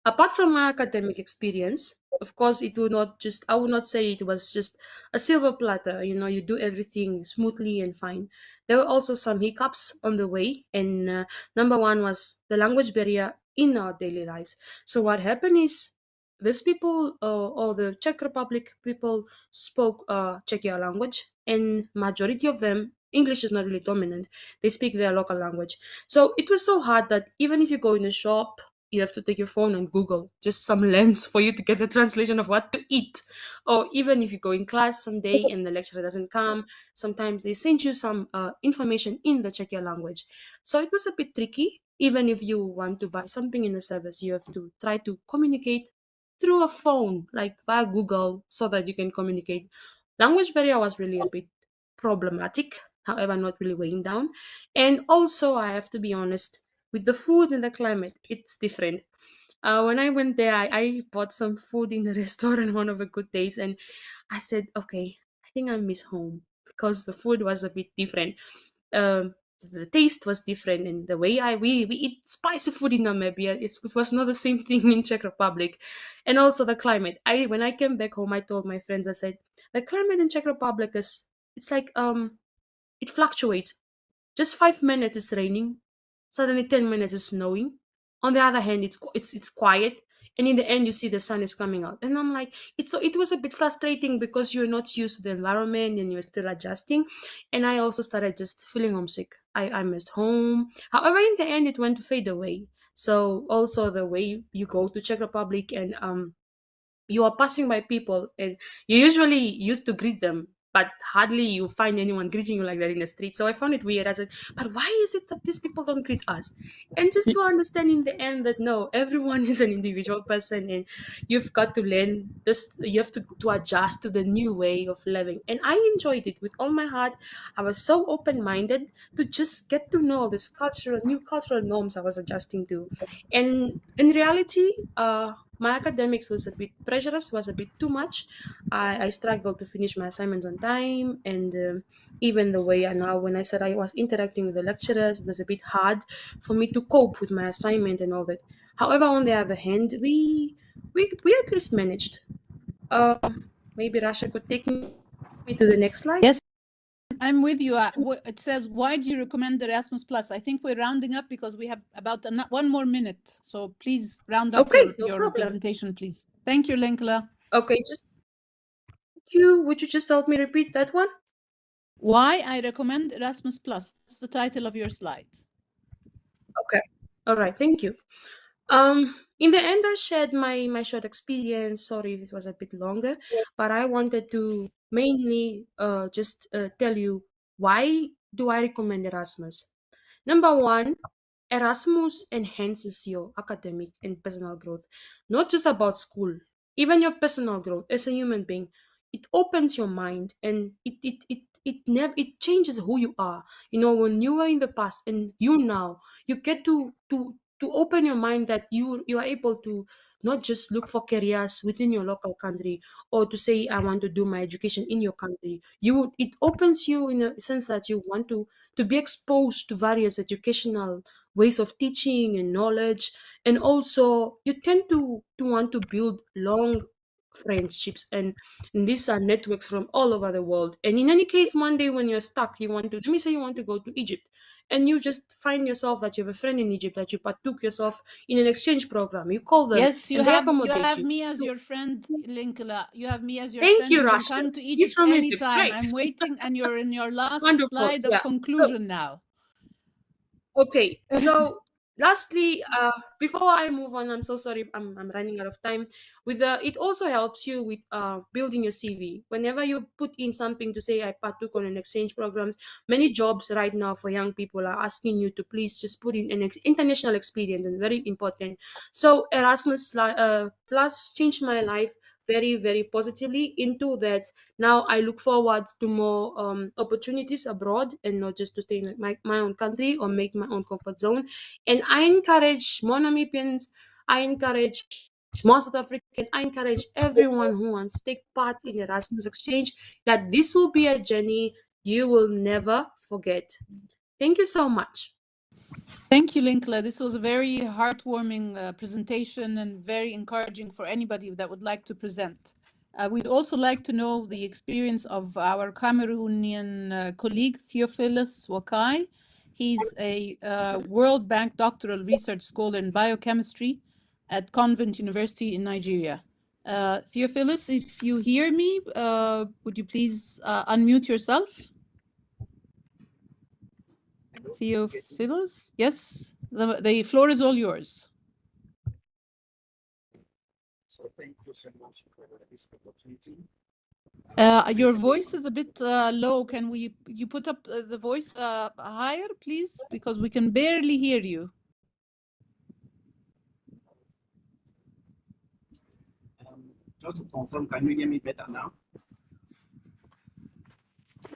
Apart from my academic experience, of course, I would not say it was just a silver platter. You do everything smoothly and fine. There were also some hiccups on the way. And number one was the language barrier in our daily lives. So, what happened is these people, or the Czech Republic people, spoke Czechia language, and majority of them, English is not really dominant. They speak their local language. So, it was so hard that even if you go in a shop, you have to take your phone and Google just some lens for you to get the translation of what to eat. Or even if you go in class someday and the lecturer doesn't come, sometimes they send you some information in the Czechia language. So it was a bit tricky. Even if you want to buy something in the service, you have to try to communicate through a phone, like via Google, so that you can communicate. Language barrier was really a bit problematic, however, not really weighing down. And also, I have to be honest, with the food and the climate, it's different. When I went there, I bought some food in the restaurant one of the good days, and I said, okay, I think I miss home because the food was a bit different. The taste was different, and the way we eat spicy food in Namibia, it was not the same thing in Czech Republic, and also the climate. When I came back home, I told my friends, I said, the climate in Czech Republic it's like it fluctuates. Just 5 minutes is raining, suddenly 10 minutes is snowing. On the other hand, it's quiet, and in the end, you see the sun is coming out. And I'm like, it was a bit frustrating because you're not used to the environment and you're still adjusting. And I also started just feeling homesick. I missed home. However, in the end, it went to fade away. So also the way you go to Czech Republic and you are passing by people and you usually used to greet them, but hardly you find anyone greeting you like that in the street. So I found it weird. I said, but why is it that these people don't greet us? And just to understand in the end that no, everyone is an individual person, and you've got to learn this. You have to adjust to the new way of living. And I enjoyed it with all my heart. I was so open-minded to just get to know this new cultural norms I was adjusting to. And in reality, my academics was a bit pressurous, was a bit too much. I struggled to finish my assignment on time, and even the way I now, when I said I was interacting with the lecturers, it was a bit hard for me to cope with my assignment and all that. However, on the other hand, we at least managed. Maybe Rasha could take me to the next slide. Yes. I'm with you. It says, why do you recommend Erasmus Plus? I think we're rounding up because we have about one more minute. So please round up Okay, no your problem. presentation, please. Thank you, Linkla. Okay, just would you just help me repeat that one? Why I recommend Erasmus Plus. That's the title of your slide. Okay. All right, thank you. In the end, I shared my short experience. Sorry if it was a bit longer, but I wanted to mainly just tell you why do I recommend Erasmus. Number one, Erasmus enhances your academic and personal growth, not just about school, even your personal growth as a human being. It opens your mind and it changes who you are. You know, when you were in the past and you now, you get to open your mind that you are able to not just look for careers within your local country or to say I want to do my education in your country. It opens you in a sense that you want to be exposed to various educational ways of teaching and knowledge, and also you tend to want to build long friendships, and these are networks from all over the world. And in any case, one day when you're stuck, you want to, let me say you want to go to Egypt, and you just find yourself that you have a friend in Egypt, that you partook yourself in an exchange program, you call them Yes, you and they have accommodate you. me as your friend, Linkla. You have me as your Thank friend. you, You can Rasha. come to He's Egypt from Egypt. anytime. Great. I'm waiting, and you're in your last Wonderful. slide of Yeah. conclusion now. Okay, so lastly, before I move on, I'm so sorry, I'm running out of time. With it also helps you with building your CV. Whenever you put in something to say I partook on an exchange programs, many jobs right now for young people are asking you to please just put in an international experience, and very important. So Erasmus Plus changed my life very, very positively into that. Now I look forward to more opportunities abroad and not just to stay in my own country or make my own comfort zone. And I encourage more Namibians, I encourage more South Africans, I encourage everyone who wants to take part in Erasmus Exchange that this will be a journey you will never forget. Thank you so much. Thank you, Linkla. This was a very heartwarming presentation and very encouraging for anybody that would like to present. We'd also like to know the experience of our Cameroonian colleague, Theophilus Wakai. He's a World Bank doctoral research scholar in biochemistry at Convent University in Nigeria. Theophilus, if you hear me, would you please unmute yourself? Theophilus? Yes, the floor is all yours. So thank you so much for this opportunity. Your voice is a bit low. Can you put up the voice higher, please? Because we can barely hear you. Just to confirm, can you hear me better now?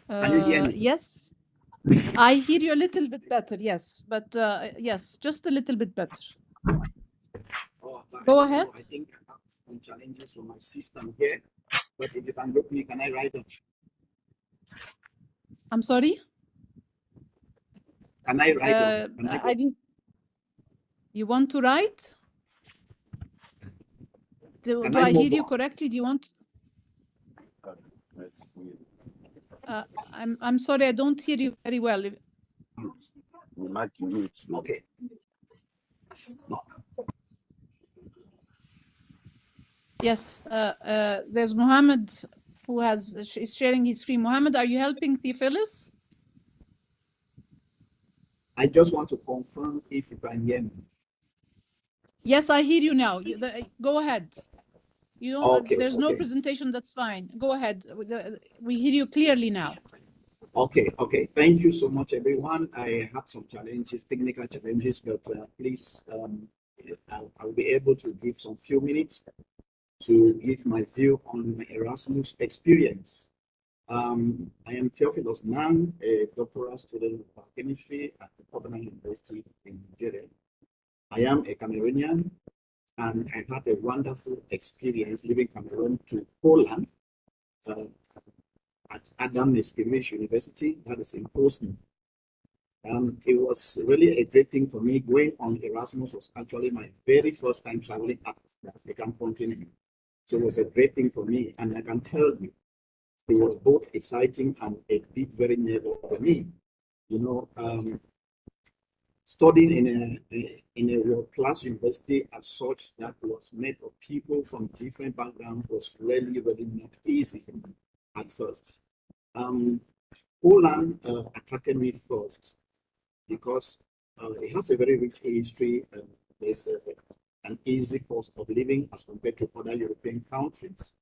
Can you hear me? Yes, I hear you a little bit better. Yes, but yes, just a little bit better. Oh, Go ahead. I think I have some challenges on my system here, but if you can help me, can I write them? I'm sorry? Can I write them? I didn't. You want to write? Do I hear you correctly? Do you want? I'm sorry, I don't hear you very well. Okay. Yes, there's Mohammed who is sharing his screen. Mohammed, are you helping Theophilus? I just want to confirm if you can hear me. Yes, I hear you now. Go ahead. You don't. Okay, there's no presentation. That's fine. Go ahead. We hear you clearly now. Okay. Thank you so much, everyone. I had some challenges, technical challenges, but please, I'll be able to give some few minutes to give my view on my Erasmus experience. I am Theophilus Nang, a doctoral student of biochemistry at the Covenant University in Nyerere. I am a Cameroonian, and I had a wonderful experience leaving Cameroon to Poland at Adam Mickiewicz University, that is in Poznan. It was really a great thing for me. Going on Erasmus was actually my very first time traveling up the African continent. So it was a great thing for me. And I can tell you it was both exciting and a bit very nervous for me. You know, studying in a world-class university as such that was made of people from different backgrounds was really, really not easy for me at first. Poland attracted me first because it has a very rich history. There's an easy cost of living as compared to other European countries.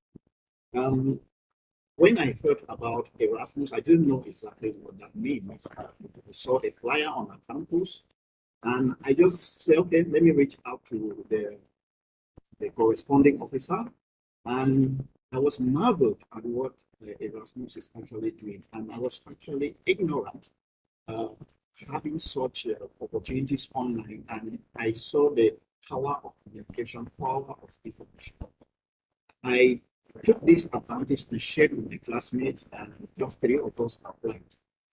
When I heard about Erasmus, I didn't know exactly what that means. I saw a flyer on our campus, and I just said, okay, let me reach out to the corresponding officer. And I was marveled at what Erasmus is actually doing. And I was actually ignorant having such opportunities online. And I saw the power of communication, power of information. I took this advantage and shared with my classmates, and just 3 of us applied.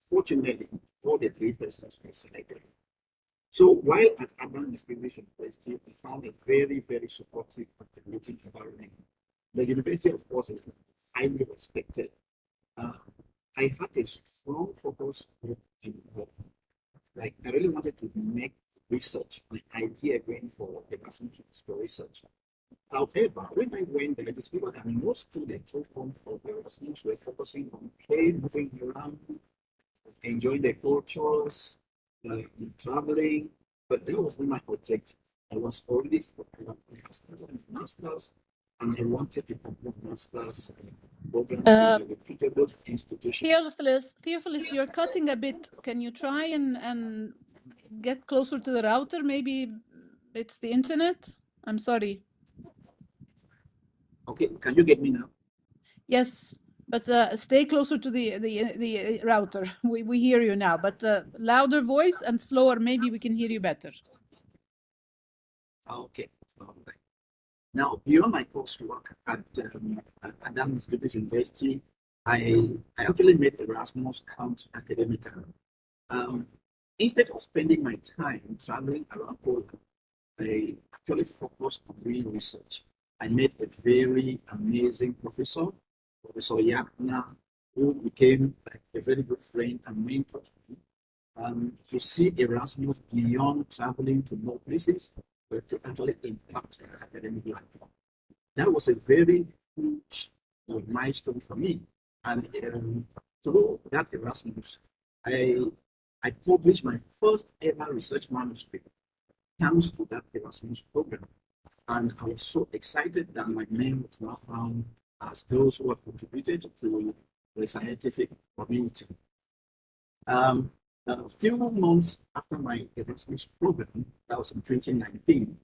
Fortunately, all the 3 persons were selected. So while at Urban Discrimination University, I found a very, very supportive and stimulating environment. The university, of course, is highly respected. I had a strong focus on work. Like, I really wanted to make research my idea going for Erasmus for research. However, when I went there, I discovered that most students who come for Erasmus were focusing on playing, moving around, enjoying their cultures, traveling, but that was not my objective. I was already I had started my master's, and I wanted to complete master's program in a reputable institution. Theophilus, you're cutting a bit. Can you try and get closer to the router? Maybe it's the internet. I'm sorry. Okay, can you get me now? Yes, but stay closer to the router. We hear you now, but louder voice and slower. Maybe we can hear you better. Okay, all right. Now, beyond my coursework at Urban Discrimination University, I actually made Erasmus count academically. Instead of spending my time traveling around Poland, I actually focused on doing research. I met a very amazing professor, Professor Yapna, who became like a very good friend and mentor to me. To see Erasmus beyond traveling to more places, but to actually impact academic life. That was a very huge milestone for me. And through that Erasmus, I published my first ever research manuscript thanks to that Erasmus program. And I was so excited that my name was now found as those who have contributed to the scientific community. A few months after my Erasmus program, that was in 2019,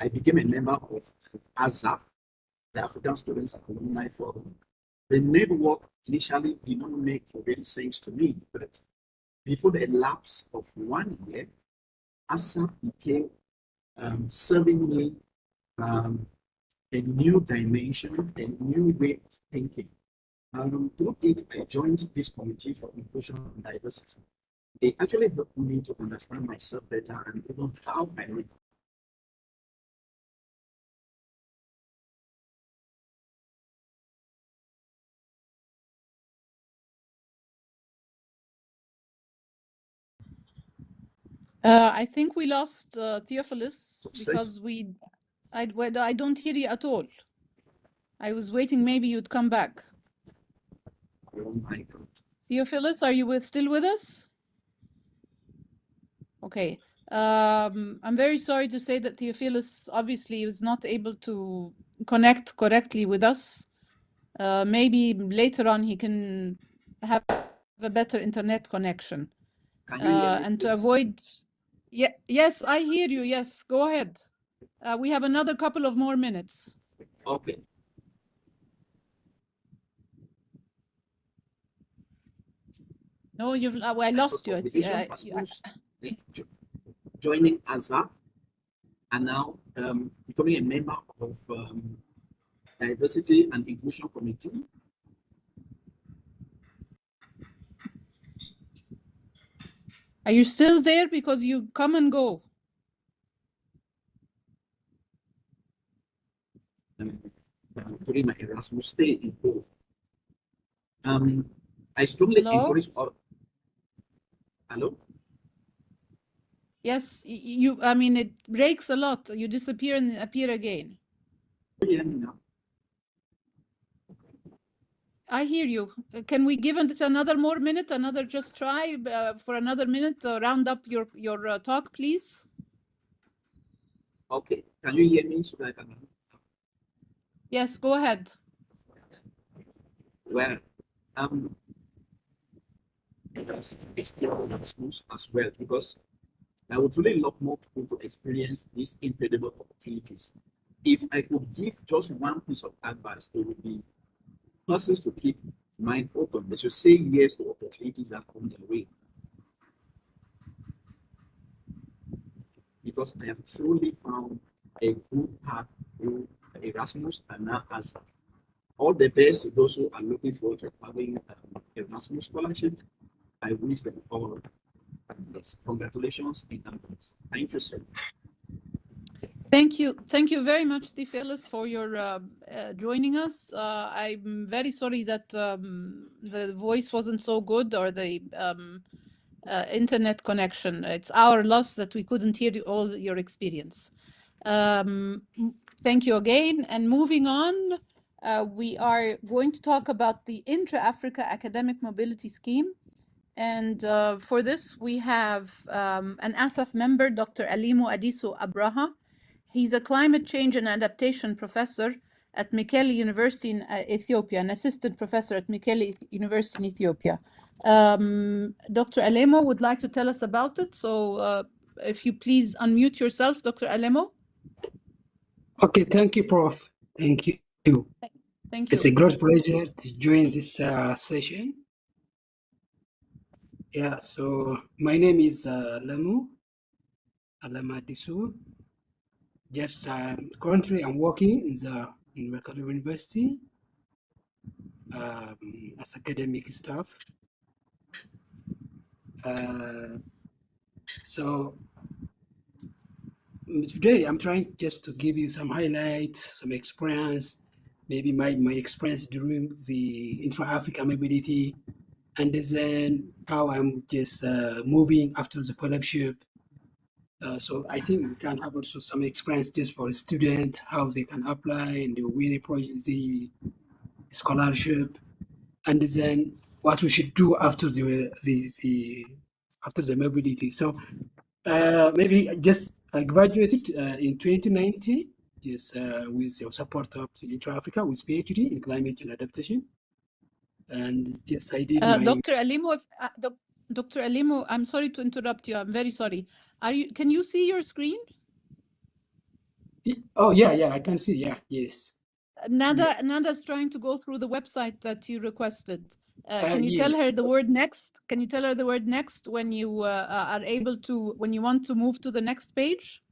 I became a member of ASAF, the African Students and Alumni Forum. The network initially did not make real sense to me, but before the lapse of 1 year, ASAF became serving me a new dimension, a new way of thinking. Through it, I joined this committee for inclusion and diversity. It actually helped me to understand myself better and even how I live. I think we lost Theophilus Success. because I don't hear you at all. I was waiting, maybe you'd come back. Oh my God. Theophilus, are you still with us? Okay. I'm very sorry to say that Theophilus obviously was not able to connect correctly with us. Maybe later on he can have a better internet connection. Can you hear me, And to please? avoid, yes, I hear you. Yes, go ahead. We have another couple of more minutes. Okay. No, I lost you. Joining ASAF, and now becoming a member of Diversity and Inclusion Committee. Are you still there? Because you come and go. During my Erasmus stay in Poland. I strongly Hello? encourage all. Hello? Yes, I mean, it breaks a lot. You disappear and appear again. Can you hear me now? I hear you. Can we give it another more minute, just try for another minute, round up your talk, please? Okay. Can you hear me so that I can? Yes, go ahead. Well, it's Erasmus as well, because I would really love more people to experience these incredible opportunities. If I could give just one piece of advice, it would be persons to keep mind open. They should say yes to opportunities that come their way. Because I have truly found a good path through Erasmus and now ASAF. All the best to those who are looking forward to having Erasmus scholarship. I wish them all congratulations in advance. Thank you, sir. Thank you very much, Theophilus, for your joining us. I'm very sorry that the voice wasn't so good, or the internet connection. It's our loss that we couldn't hear all your experience. Thank you again. And moving on, we are going to talk about the Intra-Africa Academic Mobility Scheme. And for this, we have an ASAF member, Dr. Alimu Adiso Abraha. He's a climate change and adaptation professor at Mekelle University in Ethiopia, an assistant professor at Mekelle University in Ethiopia. Dr. Alemo would like to tell us about it. So if you please unmute yourself, Dr. Alemo. Okay, thank you, Prof. Thank you. Thank you. It's a great pleasure to join this session. Yeah, so my name is Lamu Alamadisu. Just currently I'm working in Mekelle University as academic staff. So today I'm trying just to give you some highlights, some experience, maybe my experience during the Intra-Africa mobility, and then how I'm just moving after the fellowship. So I think we can have also some experience just for a student, how they can apply and win the scholarship, and then what we should do after the mobility. So maybe I graduated in 2019, just with your support of the Intra-Africa with PhD in climate and adaptation. And yes, I did my... Dr. Alimo, Dr. Alimo, I'm sorry to interrupt you. I'm very sorry. Can you see your screen? Oh, yeah, I can see. Yeah, yes. Nada's trying to go through the website that you requested. Can you tell her the word next? Can you tell her the word next when you are able to, when you want to move to the next page?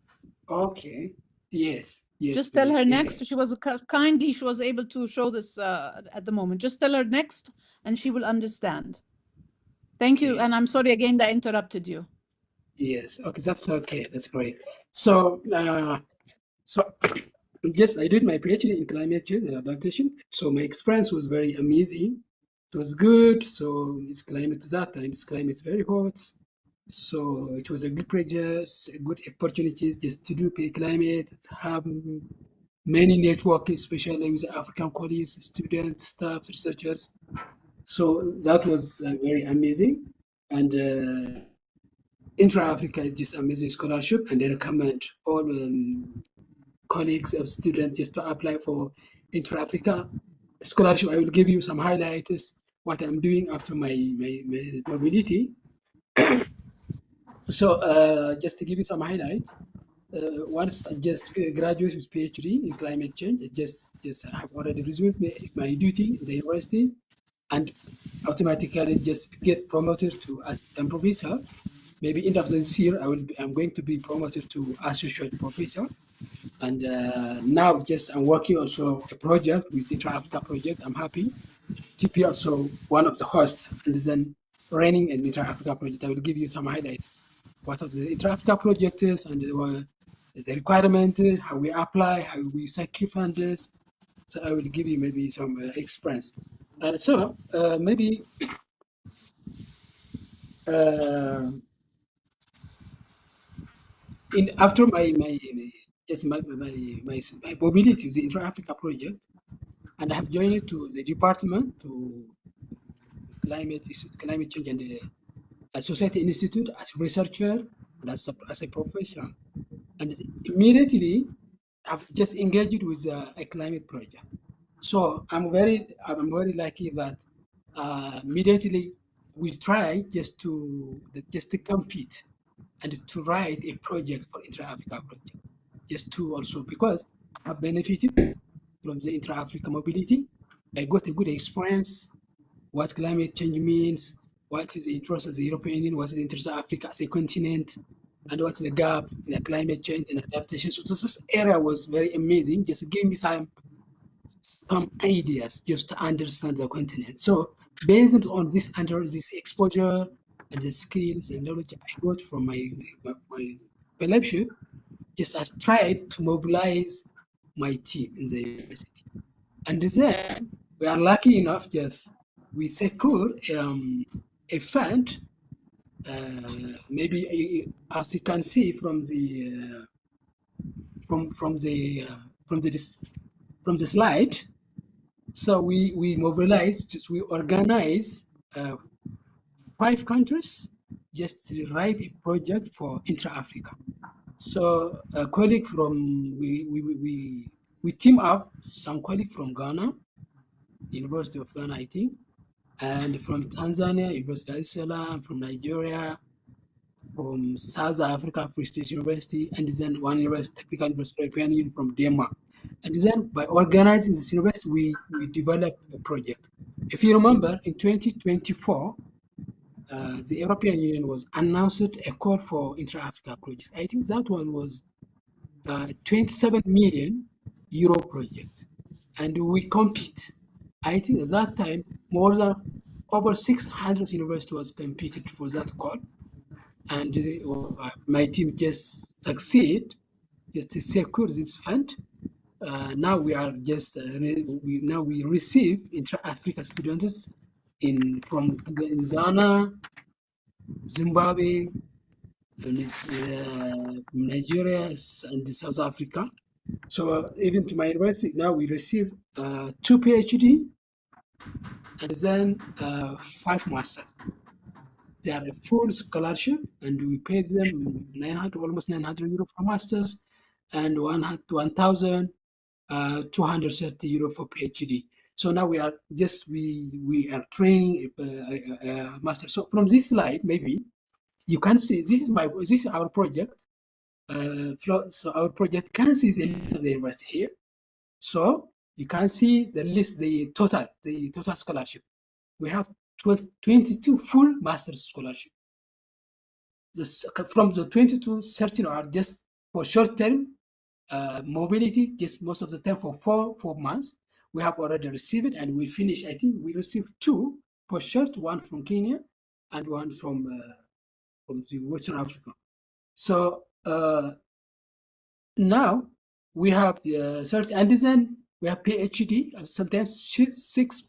Okay. Yes. Just tell her next. She was kindly, she was able to show this at the moment. Just tell her next and she will understand. Thank you. And I'm sorry again that I interrupted you. Yes. Okay. That's okay. That's great. So, yes, I did my PhD in climate change and adaptation. So my experience was very amazing. It was good. So it's climate that time. It's very hot. So it was a good project, good opportunities just to do climate, have many networking, especially with African colleagues, students, staff, researchers. So that was very amazing. And Intra-Africa is just amazing scholarship, and I recommend all colleagues of students just to apply for Intra-Africa scholarship. I will give you some highlights, what I'm doing after my mobility. So just to give you some highlights, once I just graduated with PhD in climate change, I just have already resumed my duty in the university, and automatically just get promoted to assistant professor. Maybe end of this year, I'm going to be promoted to associate professor. And now I'm working also a project with the Intra-Africa project. I'm happy to be also one of the hosts, and then running an Intra-Africa project. I will give you some highlights. What of the Intra-Africa project is, and the requirement, how we apply, how we secure funders. So I will give you maybe some experience. Maybe after my mobility to the Intra-Africa project, and I have joined to the department to climate change and Society Institute as a researcher and as a professor, and immediately I've just engaged with a climate project. So I'm very lucky that immediately we try just to compete and to write a project for Intra-Africa project, just to also because I have benefited from the Intra-Africa mobility. I got a good experience what climate change means, what is the interest of the European Union, what is the interest of Africa as a continent, and what's the gap in the climate change and adaptation. So this area was very amazing. Just gave me some ideas just to understand the continent. So based on this exposure and the skills and knowledge I got from my fellowship, just I tried to mobilize my team in the university. And then we are lucky enough, just we secured a fund. Maybe as you can see from the slide. So we mobilize, we organize 5 countries just to write a project for Intra-Africa. So a colleague from we team up some colleague from Ghana, University of Ghana, I think, and from Tanzania, University of Dar es Salaam, from Nigeria, from South Africa, Free State University, and then one university, Technical University of European Union from Denmark. And then by organizing this university, we developed a project. If you remember, in 2024, the European Union was announced a call for Intra-Africa projects. I think that one was 27 million euro project, and we compete. I think at that time more than over 600 universities was competed for that call, and my team just succeed just to secure this fund. Now we are just we receive Intra-Africa students in Ghana, Zimbabwe, and Nigeria, and South Africa. So even to my university now we receive 2 PhD and then 5 masters. They are a full scholarship, and we paid them almost 900 euro for masters, and 1,230 euro for PhD. So now we are training a master. So from this slide, maybe you can see this is our project. So our project can see the list of the university here. So you can see the list, the total scholarship. We have 22 full master's scholarship. From the 22, 13 are just for short-term mobility, just most of the time for 4 months. We have already received it, and we finished. I think we received 2 for short, one from Kenya and one from the Western Africa. So now we have 30, and then we have PhD, and sometimes 6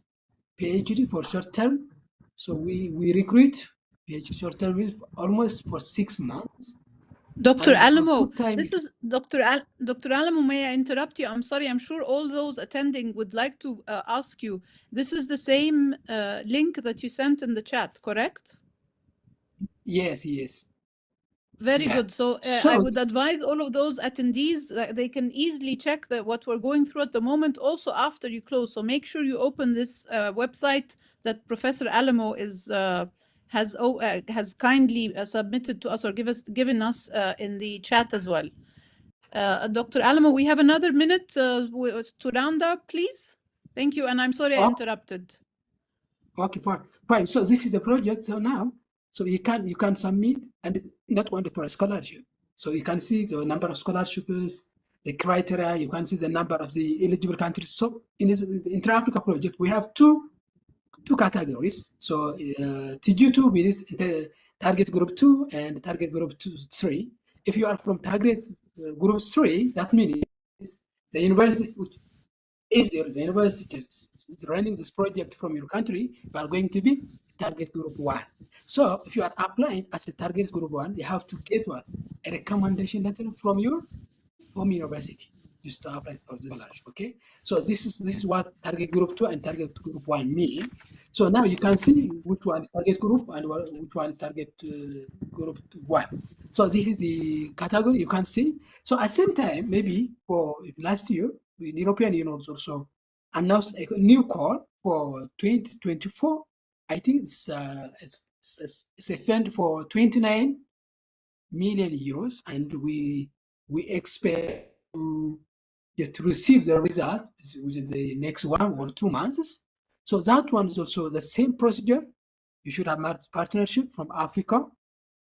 PhD for short term. So we recruit PhD short term almost for 6 months. Dr. Alamo, this is Dr. Alamo, may I interrupt you? I'm sorry, I'm sure all those attending would like to ask you. This is the same link that you sent in the chat, correct? Yes. Very good. So I would advise all of those attendees that they can easily check what we're going through at the moment, also after you close. So make sure you open this website that Professor Alamo has kindly submitted to us or given us in the chat as well. Dr. Alamo, we have another minute to round up, please. Thank you, and I'm sorry I interrupted. Okay, fine. So this is the project. So now, so you can submit, and not only for a scholarship. So you can see the number of scholarships, the criteria. You can see the number of the eligible countries. So in this Intra-Africa project, we have two categories. So TG2 means target group 2 and target group 3. If you are from target group 3, that means the university if there is a university running this project from your country, you are going to be target group 1. So if you are applying as a target group 1, you have to get what? A recommendation letter from your home university just to apply for this scholarship. Okay, so this is what target group 2 and target group 1 mean. So now you can see which one is target group and which one is target group 1. So this is the category you can see. So at the same time, maybe for last year, the European Union also announced a new call for 2024. I think it's a fund for 29 million euros, and we expect to receive the result within the next 1 or 2 months. So that one is also the same procedure. You should have partnership from Africa,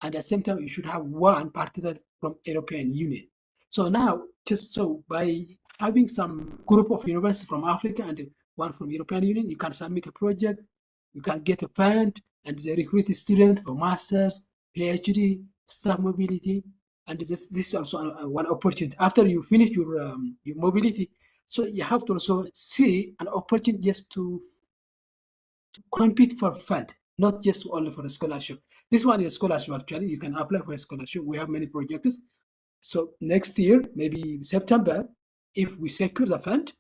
and at the same time you should have one partner from European Union. So now, just so by having some group of universities from Africa and one from European Union, you can submit a project, you can get a fund, and they recruit a student for masters, PhD, staff mobility, and this is also one opportunity. After you finish your mobility, so you have to also see an opportunity just to compete for fund, not just only for a scholarship. This one is a scholarship actually. You can apply for a scholarship. We have many projects. So next year, maybe September, if we secure the fund,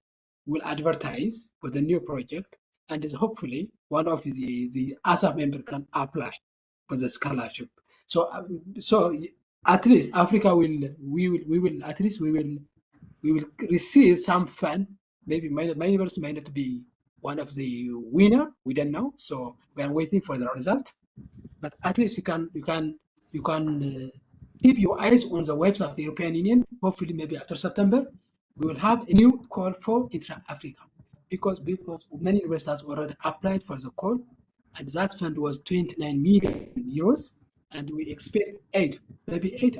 we'll advertise for the new project, and hopefully one of the ASAF member can apply for the scholarship. So at least Africa we will receive some fund. Maybe my university might not be one of the winner. We don't know. So we are waiting for the result. But at least you can keep your eyes on the website of the European Union. Hopefully, maybe after September, we will have a new call for Intra-Africa, because many universities already applied for the call, and that fund was 29 million euros, and we expect 8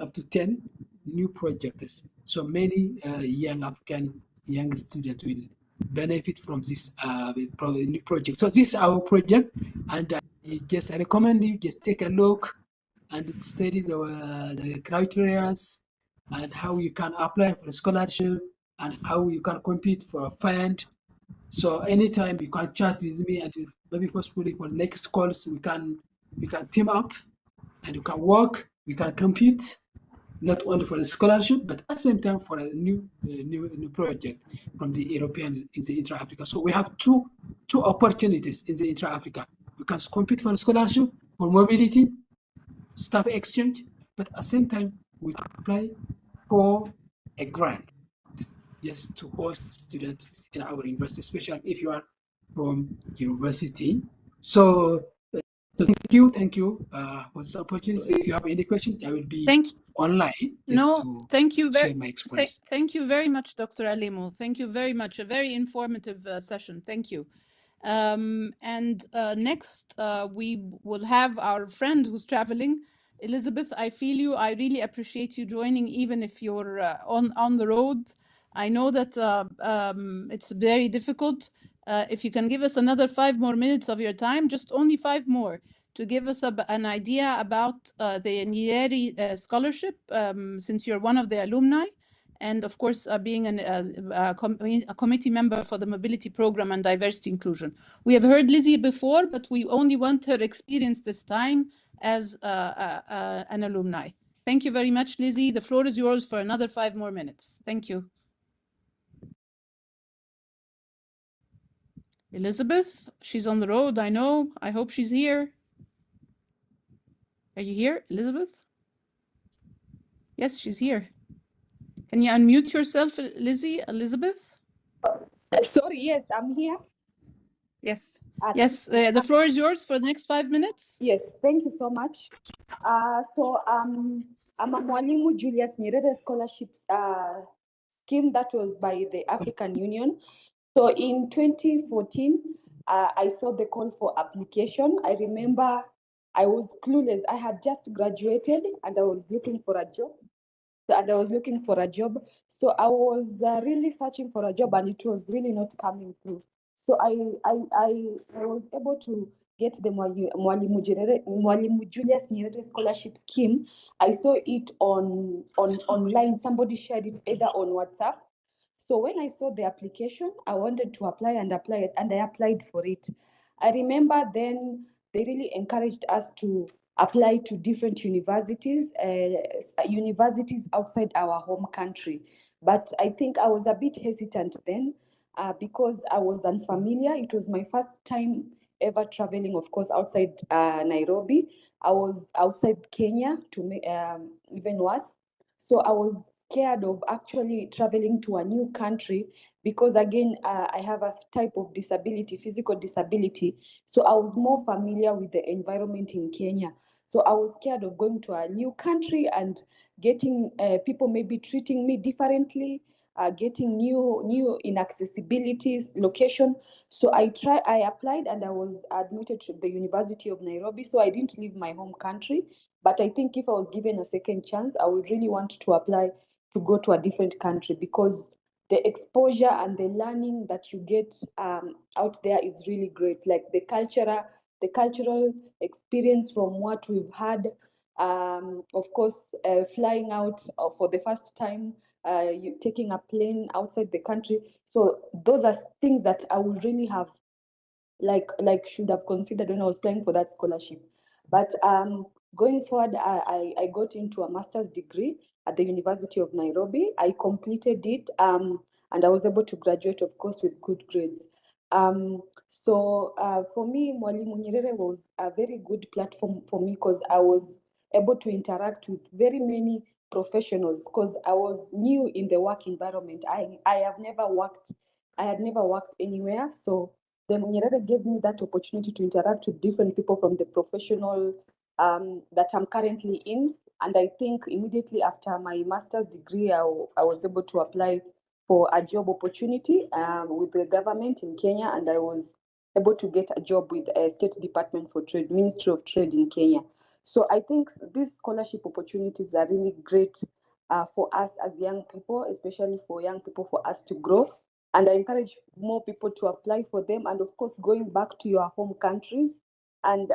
up to 10 new projects. So many young African students will benefit from this new project. So this is our project, and I recommend you just take a look and study the criteria and how you can apply for a scholarship and how you can compete for a fund. So anytime you can chat with me, and maybe possibly for next calls we can team up and you can work, we can compete not only for the scholarship but at the same time for a new project from the European in the Intra-Africa. So we have two opportunities in the Intra-Africa. We can compete for a scholarship, for mobility, staff exchange, but at the same time we apply for a grant just to host students in our university, especially if you are from university. So thank you for this opportunity. If you have any questions, I will be online. Thank you share my experience. Thank you very much, Dr. Mwalimu. Thank you very much. A very informative session. Thank you. Next, we will have our friend who's traveling. Elizabeth, I feel you. I really appreciate you joining, even if you're on the road. I know that it's very difficult. If you can give us another 5 more minutes of your time, just only 5 more, to give us an idea about the Nyerere scholarship, since you're one of the alumni, and of course being a committee member for the mobility program and diversity inclusion. We have heard Lizzie before, but we only want her experience this time as an alumni. Thank you very much, Lizzie. The floor is yours for another 5 more minutes. Thank you. Elizabeth, she's on the road, I know. I hope she's here. Are you here, Elizabeth? Yes, she's here. Can you unmute yourself, Lizzie? Elizabeth? Sorry, yes, I'm here. Yes. Yes, the floor is yours for the next 5 minutes. Yes, thank you so much. I'm a Mwalimu Julius Nyerere scholarships scheme that was by the African Union. So in 2014, I saw the call for application. I remember I was clueless. I had just graduated and I was looking for a job. So I was really searching for a job, and it was really not coming through. So I was able to get the Mwalimu Julius Nyerere scholarship scheme. I saw it online. Somebody shared it either on WhatsApp. So when I saw the application, I wanted to apply and I applied for it. I remember then they really encouraged us to apply to different universities, universities outside our home country. But I think I was a bit hesitant then because I was unfamiliar. It was my first time ever traveling, of course, outside Nairobi. I was outside Kenya, even worse. So I was scared of actually traveling to a new country because, again, I have a type of disability, physical disability. So I was more familiar with the environment in Kenya. So I was scared of going to a new country and getting people maybe treating me differently, getting new inaccessibilities, location. So I applied and I was admitted to the University of Nairobi. So I didn't leave my home country. But I think if I was given a second chance, I would really want to apply to go to a different country because the exposure and the learning that you get out there is really great. Like the cultural experience from what we've had. Of course, flying out for the first time, you taking a plane outside the country. So those are things that I would really have should have considered when I was applying for that scholarship. But going forward, I got into a master's degree at the University of Nairobi. I completed it and I was able to graduate, of course, with good grades. So for me, Mwalimu Nyerere was a very good platform for me because I was able to interact with very many professionals because I was new in the work environment. I had never worked anywhere. So then Nyerere gave me that opportunity to interact with different people from the professional that I'm currently in. And I think immediately after my master's degree, I was able to apply for a job opportunity with the government in Kenya. And I was able to get a job with a State Department for Trade, Ministry of Trade in Kenya. So I think these scholarship opportunities are really great for us as young people, especially for young people, for us to grow. And I encourage more people to apply for them. And of course, going back to your home countries and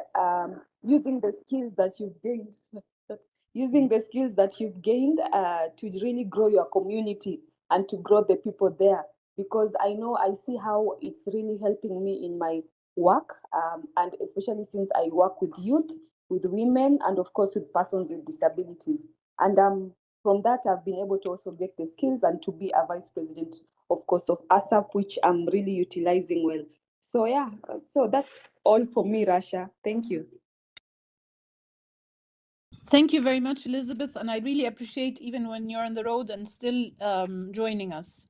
using the skills that you've gained, to really grow your community and to grow the people there. Because I know I see how it's really helping me in my work, and especially since I work with youth, with women, and of course with persons with disabilities. And from that, I've been able to also get the skills and to be a vice president, of course, of ASAF, which I'm really utilizing well. So yeah, so that's all for me, Rasha. Thank you. Thank you very much, Elizabeth. And I really appreciate even when you're on the road and still joining us.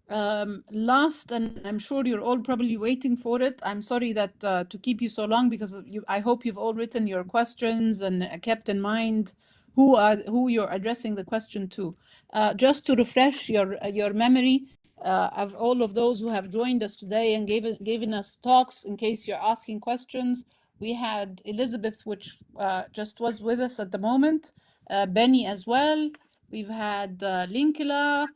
Last, and I'm sure you're all probably waiting for it. I'm sorry that to keep you so long because I hope you've all written your questions and kept in mind who you're addressing the question to. Just to refresh your memory of all of those who have joined us today and given us talks in case you're asking questions. We had Elizabeth, which just was with us at the moment, Benny as well. We've had Linkela,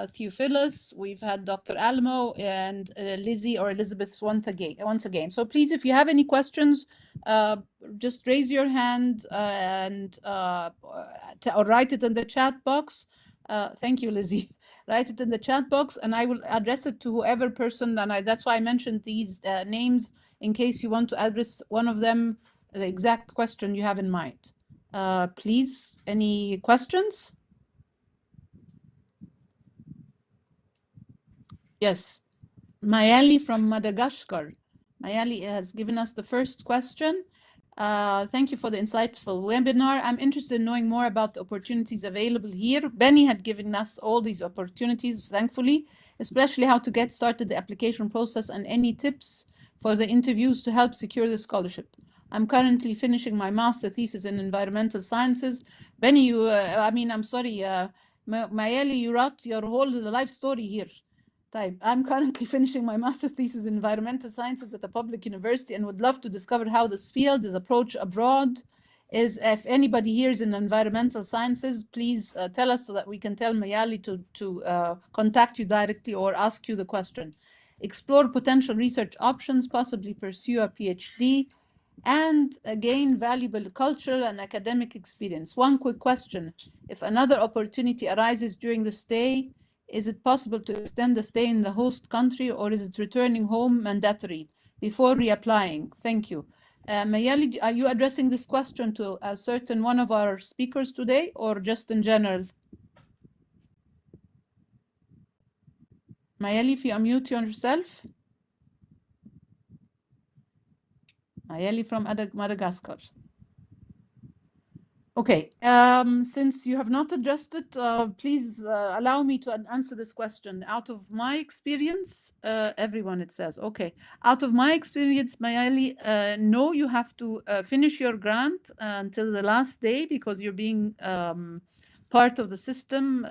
Theophilus, we've had Dr. Almo and Lizzie or Elizabeth once again. So please, if you have any questions, just raise your hand or write it in the chat box. Thank you, Lizzie. Write it in the chat box and I will address it to whoever person, and that's why I mentioned these names in case you want to address one of them, the exact question you have in mind. Please, any questions? Yes, Mayali from Madagascar. Mayali has given us the first question. Thank you for the insightful webinar. I'm interested in knowing more about the opportunities available here. Benny had given us all these opportunities, thankfully, especially how to get started the application process and any tips for the interviews to help secure the scholarship. I'm currently finishing my master thesis in environmental sciences. Benny, I'm sorry, Mayali, you wrote your whole life story here. I'm currently finishing my master's thesis in environmental sciences at a public university and would love to discover how this field is approached abroad. If anybody here is in environmental sciences, please tell us so that we can tell Mayali to contact you directly or ask you the question. Explore potential research options, possibly pursue a PhD, and gain valuable cultural and academic experience. One quick question: if another opportunity arises during the stay, Is it possible to extend the stay in the host country, or is it returning home mandatory before reapplying? Thank you. Mayali, are you addressing this question to a certain one of our speakers today, or just in general? Mayali, if you unmute yourself. Mayali from Madagascar. Okay, since you have not addressed it, please allow me to answer this question. Out of my experience, everyone it says, okay. Out of my experience, Mayali, no, you have to finish your grant until the last day because you're being part of the system.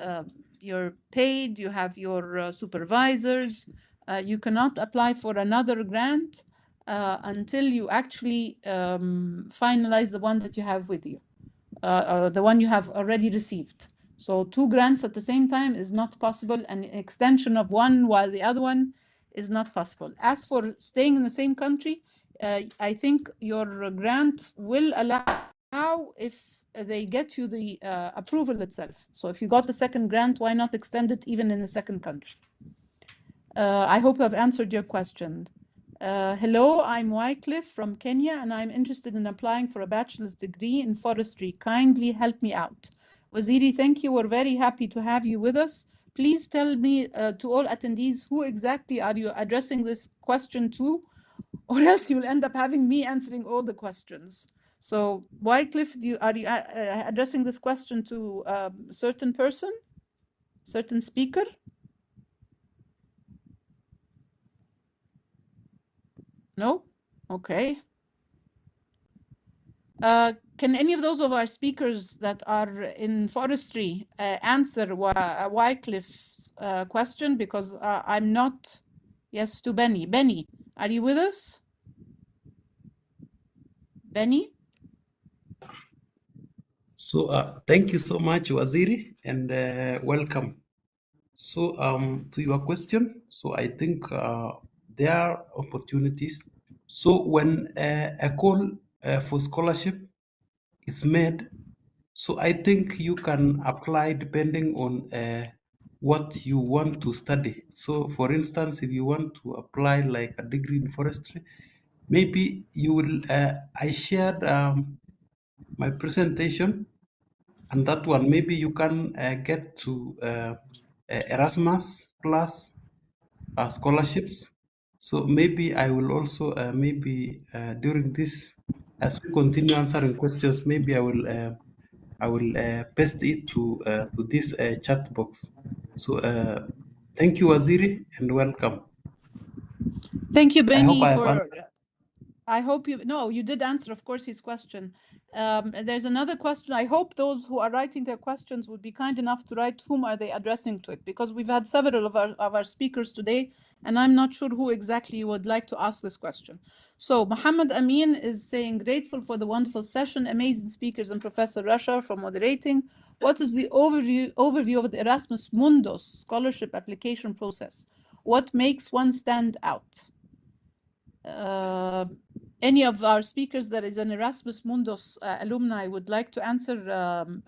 You're paid, you have your supervisors. You cannot apply for another grant until you actually finalize the one that you have with you. The one you have already received. So 2 grants at the same time is not possible. An extension of one while the other one is not possible. As for staying in the same country, I think your grant will allow if they get you the approval itself. So if you got the second grant, why not extend it even in the second country? I hope I've answered your question. Hello, I'm Wycliffe from Kenya, and I'm interested in applying for a bachelor's degree in forestry. Kindly help me out. Waziri, thank you. We're very happy to have you with us. Please tell me to all attendees who exactly are you addressing this question to, or else you'll end up having me answering all the questions. So, Wycliffe, are you addressing this question to a certain person, certain speaker? No? Okay. Can any of those of our speakers that are in forestry answer Wycliffe's question? Because I'm not. Yes, to Benny. Benny, are you with us? Benny? So thank you so much, Waziri, and welcome. So to your question, so I think there are opportunities. So when a call for scholarship is made, so I think you can apply depending on what you want to study. So for instance, if you want to apply like a degree in forestry, maybe you will, I shared my presentation, and that one, maybe you can get to Erasmus plus scholarships. So maybe I will also, maybe during this, as we continue answering questions, maybe I will paste it to this chat box. So thank you, Waziri, and welcome. Thank you, I hope Benny, I have for. I hope you. No, you did answer, of course, his question. There's another question. I hope those who are writing their questions would be kind enough to write whom are they addressing to it, because we've had several of our speakers today, and I'm not sure who exactly you would like to ask this question. So Muhammad Amin is saying, grateful for the wonderful session, amazing speakers, and Professor Rasha for moderating. What is the overview of the Erasmus Mundus scholarship application process? What makes one stand out? Any of our speakers that is an Erasmus Mundus alumni would like to answer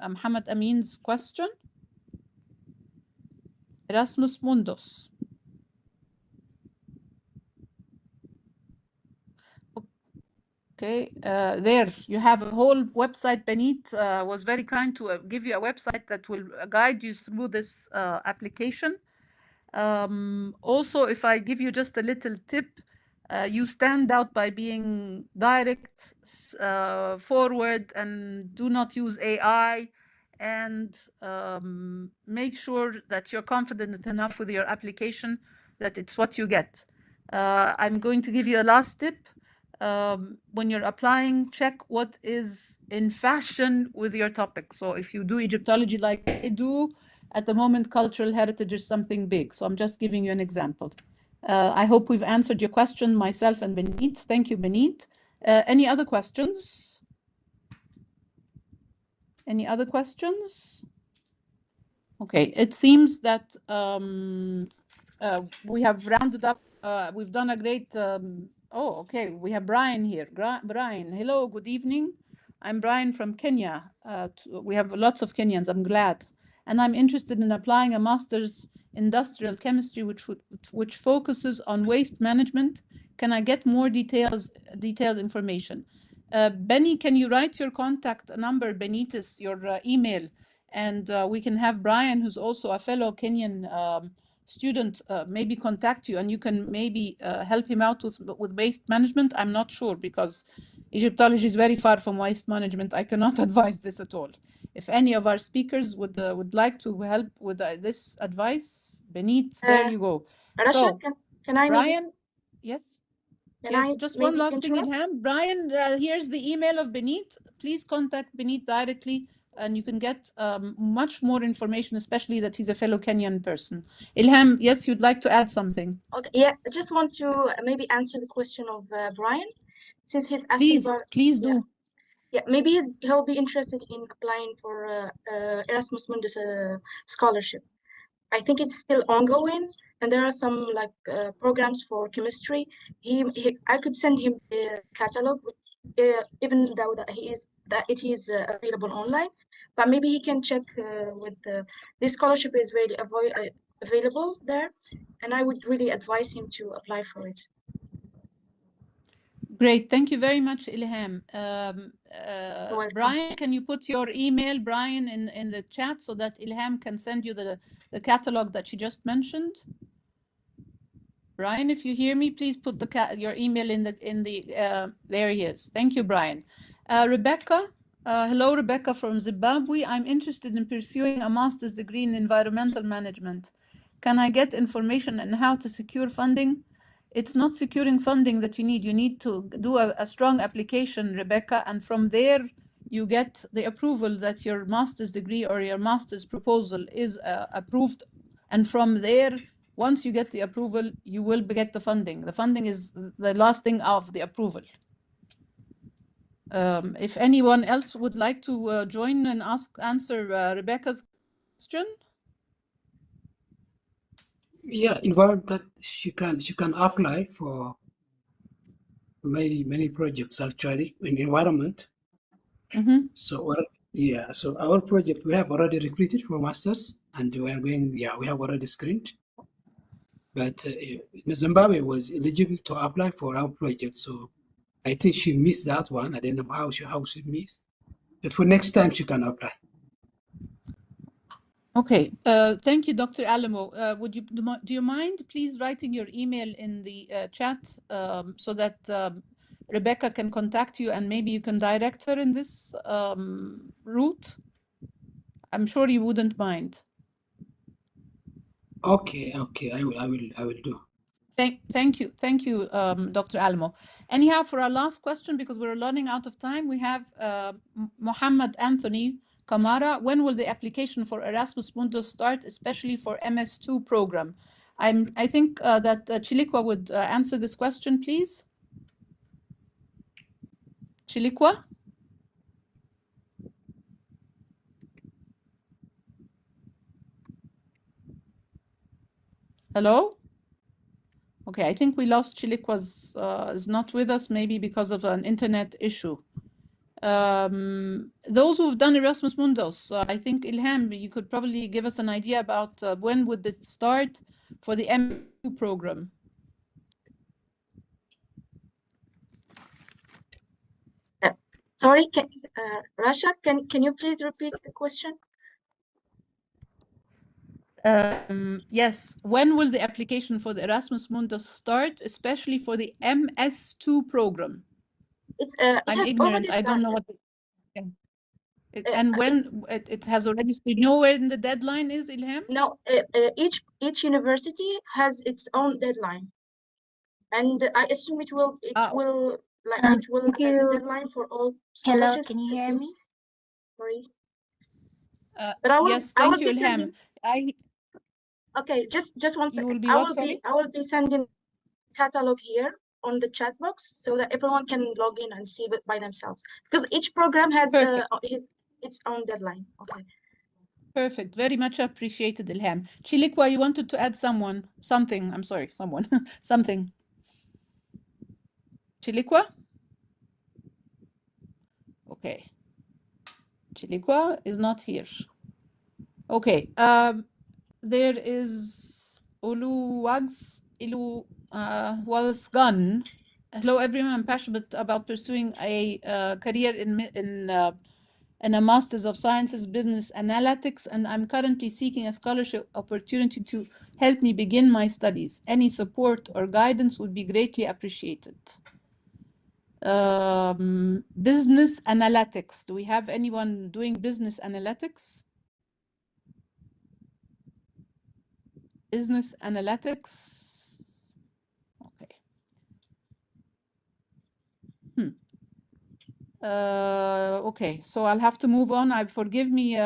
Muhammad Amin's question? Erasmus Mundus. Okay, there you have a whole website. Benit was very kind to give you a website that will guide you through this application. Also, if I give you just a little tip, you stand out by being direct, forward, and do not use AI, and make sure that you're confident enough with your application that it's what you get. I'm going to give you a last tip. When you're applying, check what is in fashion with your topic. So if you do Egyptology like I do, at the moment, cultural heritage is something big. So I'm just giving you an example. I hope we've answered your question, myself and Benit. Thank you, Benit. Any other questions? Any other questions? Okay, it seems that we have rounded up. We've done a great. Oh, okay. We have Brian here. Brian, hello, good evening. I'm Brian from Kenya. We have lots of Kenyans. I'm glad. and I'm interested in applying a master's industrial chemistry which focuses on waste management. Can I get more detailed information? Benny, can you write your contact number, Benitez, your email, and we can have Brian, who's also a fellow Kenyan student, maybe contact you, and you can maybe help him out with waste management. I'm not sure, because Egyptology is very far from waste management. I cannot advise this at all. If any of our speakers would like to help with this advice, Benit, there you go. Rasha, So, can I Brian, maybe, yes? can Yes, I just maybe one last thing, interrupt? Ilham. Brian, here's the email of Benit. Please contact Benit directly, and you can get much more information, especially that he's a fellow Kenyan person. Ilham, yes, you'd like to add something? Okay, yeah, I just want to maybe answer the question of Brian, since he's asking about. Please do. Yeah, maybe he'll be interested in applying for Erasmus Mundus scholarship. I think it's still ongoing, and there are some like programs for chemistry. I could send him the catalog, even though it is available online. But maybe he can check with this scholarship is really available there, and I would really advise him to apply for it. Great, thank you very much, Ilham. welcome. Brian, can you put your email, Brian, in the chat so that Ilham can send you the catalog that she just mentioned? Brian, if you hear me, please put your email in the there he is. Thank you, Brian. Rebecca, hello, Rebecca from Zimbabwe. I'm interested in pursuing a master's degree in environmental management. Can I get information on how to secure funding? It's not securing funding that you need. You need to do a strong application, Rebecca, and from there you get the approval that your master's degree or your master's proposal is approved. And from there, once you get the approval, you will get the funding. The funding is the last thing of the approval. If anyone else would like to join and answer Rebecca's question. Yeah, involved that she can apply for many projects actually in environment. Mm-hmm. So yeah, so our project we have already recruited for masters, and we are going. Yeah, we have already screened. But Zimbabwe was eligible to apply for our project, so I think she missed that one. I don't know how she missed, but for next time she can apply. Okay, thank you, Dr. Alamo. Do you mind please writing your email in the chat so that Rebecca can contact you and maybe you can direct her in this route? I'm sure you wouldn't mind. Okay, I will do. Thank you, Dr. Alamo. Anyhow, for our last question, because we're running out of time, we have Mohammed Anthony Kamara. When will the application for Erasmus Mundus start, especially for MS2 program? I think that Chilikwa would answer this question, please. Chilikwa? Hello? Okay, I think we lost Chilikwa's is not with us, maybe because of an internet issue. Those who've done Erasmus Mundus, I think Ilham, you could probably give us an idea about when would it start for the M2 program. Sorry, Rasha, can you please repeat the question? Yes, when will the application for the Erasmus Mundus start, especially for the MS2 program? I'm ignorant. I don't know what. And when it has already, you know where the deadline is, Ilham? No, each university has its own deadline, and I assume it will have a deadline for all scholarships. Hello, can you hear me? Sorry. But I will. Yes, thank you, Ilham. Okay, just 1 second. You will be what, sorry? I will be sending catalog here on the chat box so that everyone can log in and see it by themselves, because each program has its own deadline. Okay. Perfect. Very much appreciated, Ilham. Chilikwa, you wanted to add something. I'm sorry, someone. Something. Chilikwa? Okay. Chilikwa is not here. Okay. There is Walsgan. Hello, everyone. I'm passionate about pursuing a career in a Master's of Sciences Business Analytics, and I'm currently seeking a scholarship opportunity to help me begin my studies. Any support or guidance would be greatly appreciated. Business Analytics. Do we have anyone doing business analytics? Business Analytics. Okay. Okay, so I'll have to move on. Forgive me,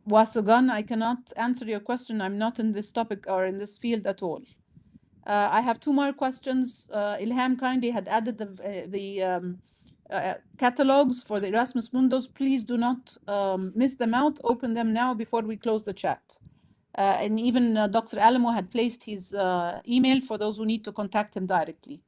Wasugan, I cannot answer your question. I'm not in this topic or in this field at all. I have two more questions. Ilham kindly had added the catalogs for the Erasmus Mundus. Please do not miss them out. Open them now before we close the chat. And even Dr. Alamo had placed his email for those who need to contact him directly.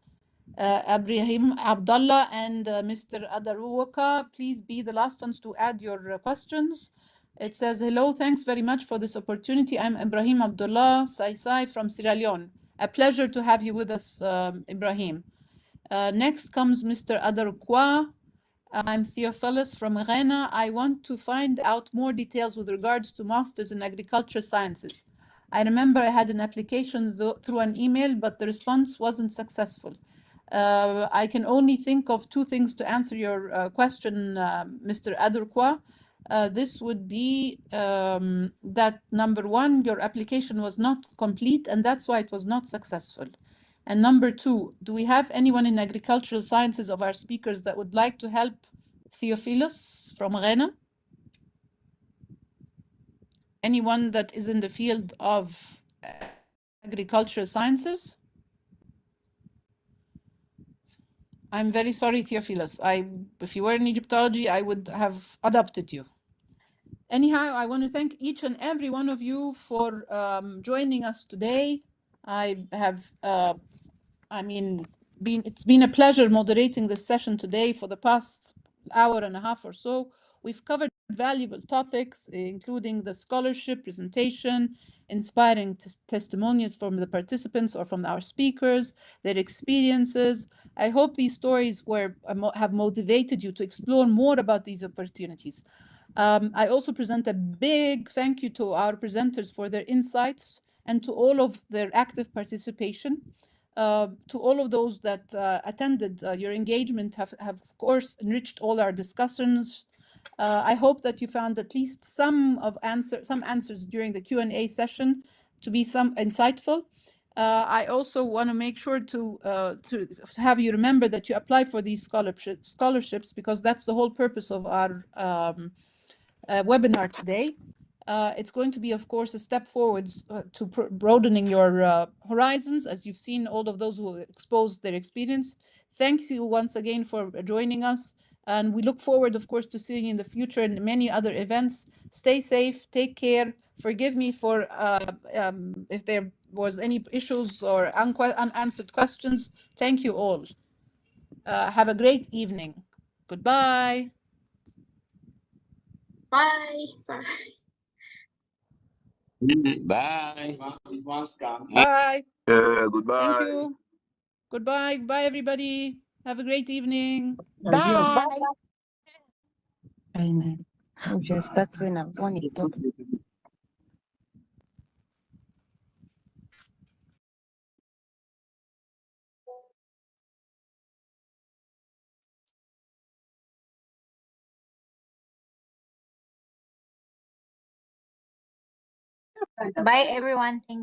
Ibrahim Abdullah and Mr. Adaruwaka, please be the last ones to add your questions. It says, hello, thanks very much for this opportunity. I'm Ibrahim Abdullah Saisai from Sierra Leone. A pleasure to have you with us, Ibrahim. Next comes Mr. Adarukwa. I'm Theophilus from Ghana. I want to find out more details with regards to Masters in Agriculture Sciences. I remember I had an application through an email, but the response wasn't successful. I can only think of two things to answer your question, Mr. Adurkwa. This would be that number one, your application was not complete, and that's why it was not successful. And number two, do we have anyone in agricultural sciences of our speakers that would like to help Theophilus from Ghana? Anyone that is in the field of agricultural sciences? I'm very sorry, Theophilus. If you were in Egyptology, I would have adopted you. Anyhow, I want to thank each and every one of you for joining us today. It's been a pleasure moderating this session today for the past hour and a half or so. We've covered valuable topics, including the scholarship presentation, inspiring testimonials from the participants or from our speakers, their experiences. I hope these stories have motivated you to explore more about these opportunities. I also present a big thank you to our presenters for their insights and to all of their active participation. To all of those that attended, your engagement have of course enriched all our discussions. I hope that you found at least some answers during the Q&A session to be some insightful. I also want to make sure to have you remember that you apply for these scholarships, because that's the whole purpose of our webinar today. It's going to be, of course, a step forwards to broadening your horizons, as you've seen all of those who exposed their experience. Thank you once again for joining us. And we look forward, of course, to seeing you in the future in many other events. Stay safe, take care. Forgive me for if there was any issues or unanswered questions. Thank you all. Have a great evening. Goodbye. Bye. Sorry. Bye. Bye. Goodbye. Thank you. Goodbye. Goodbye, everybody. Have a great evening. Bye. Amen. Yes, that's when I want it. Bye, everyone. Thank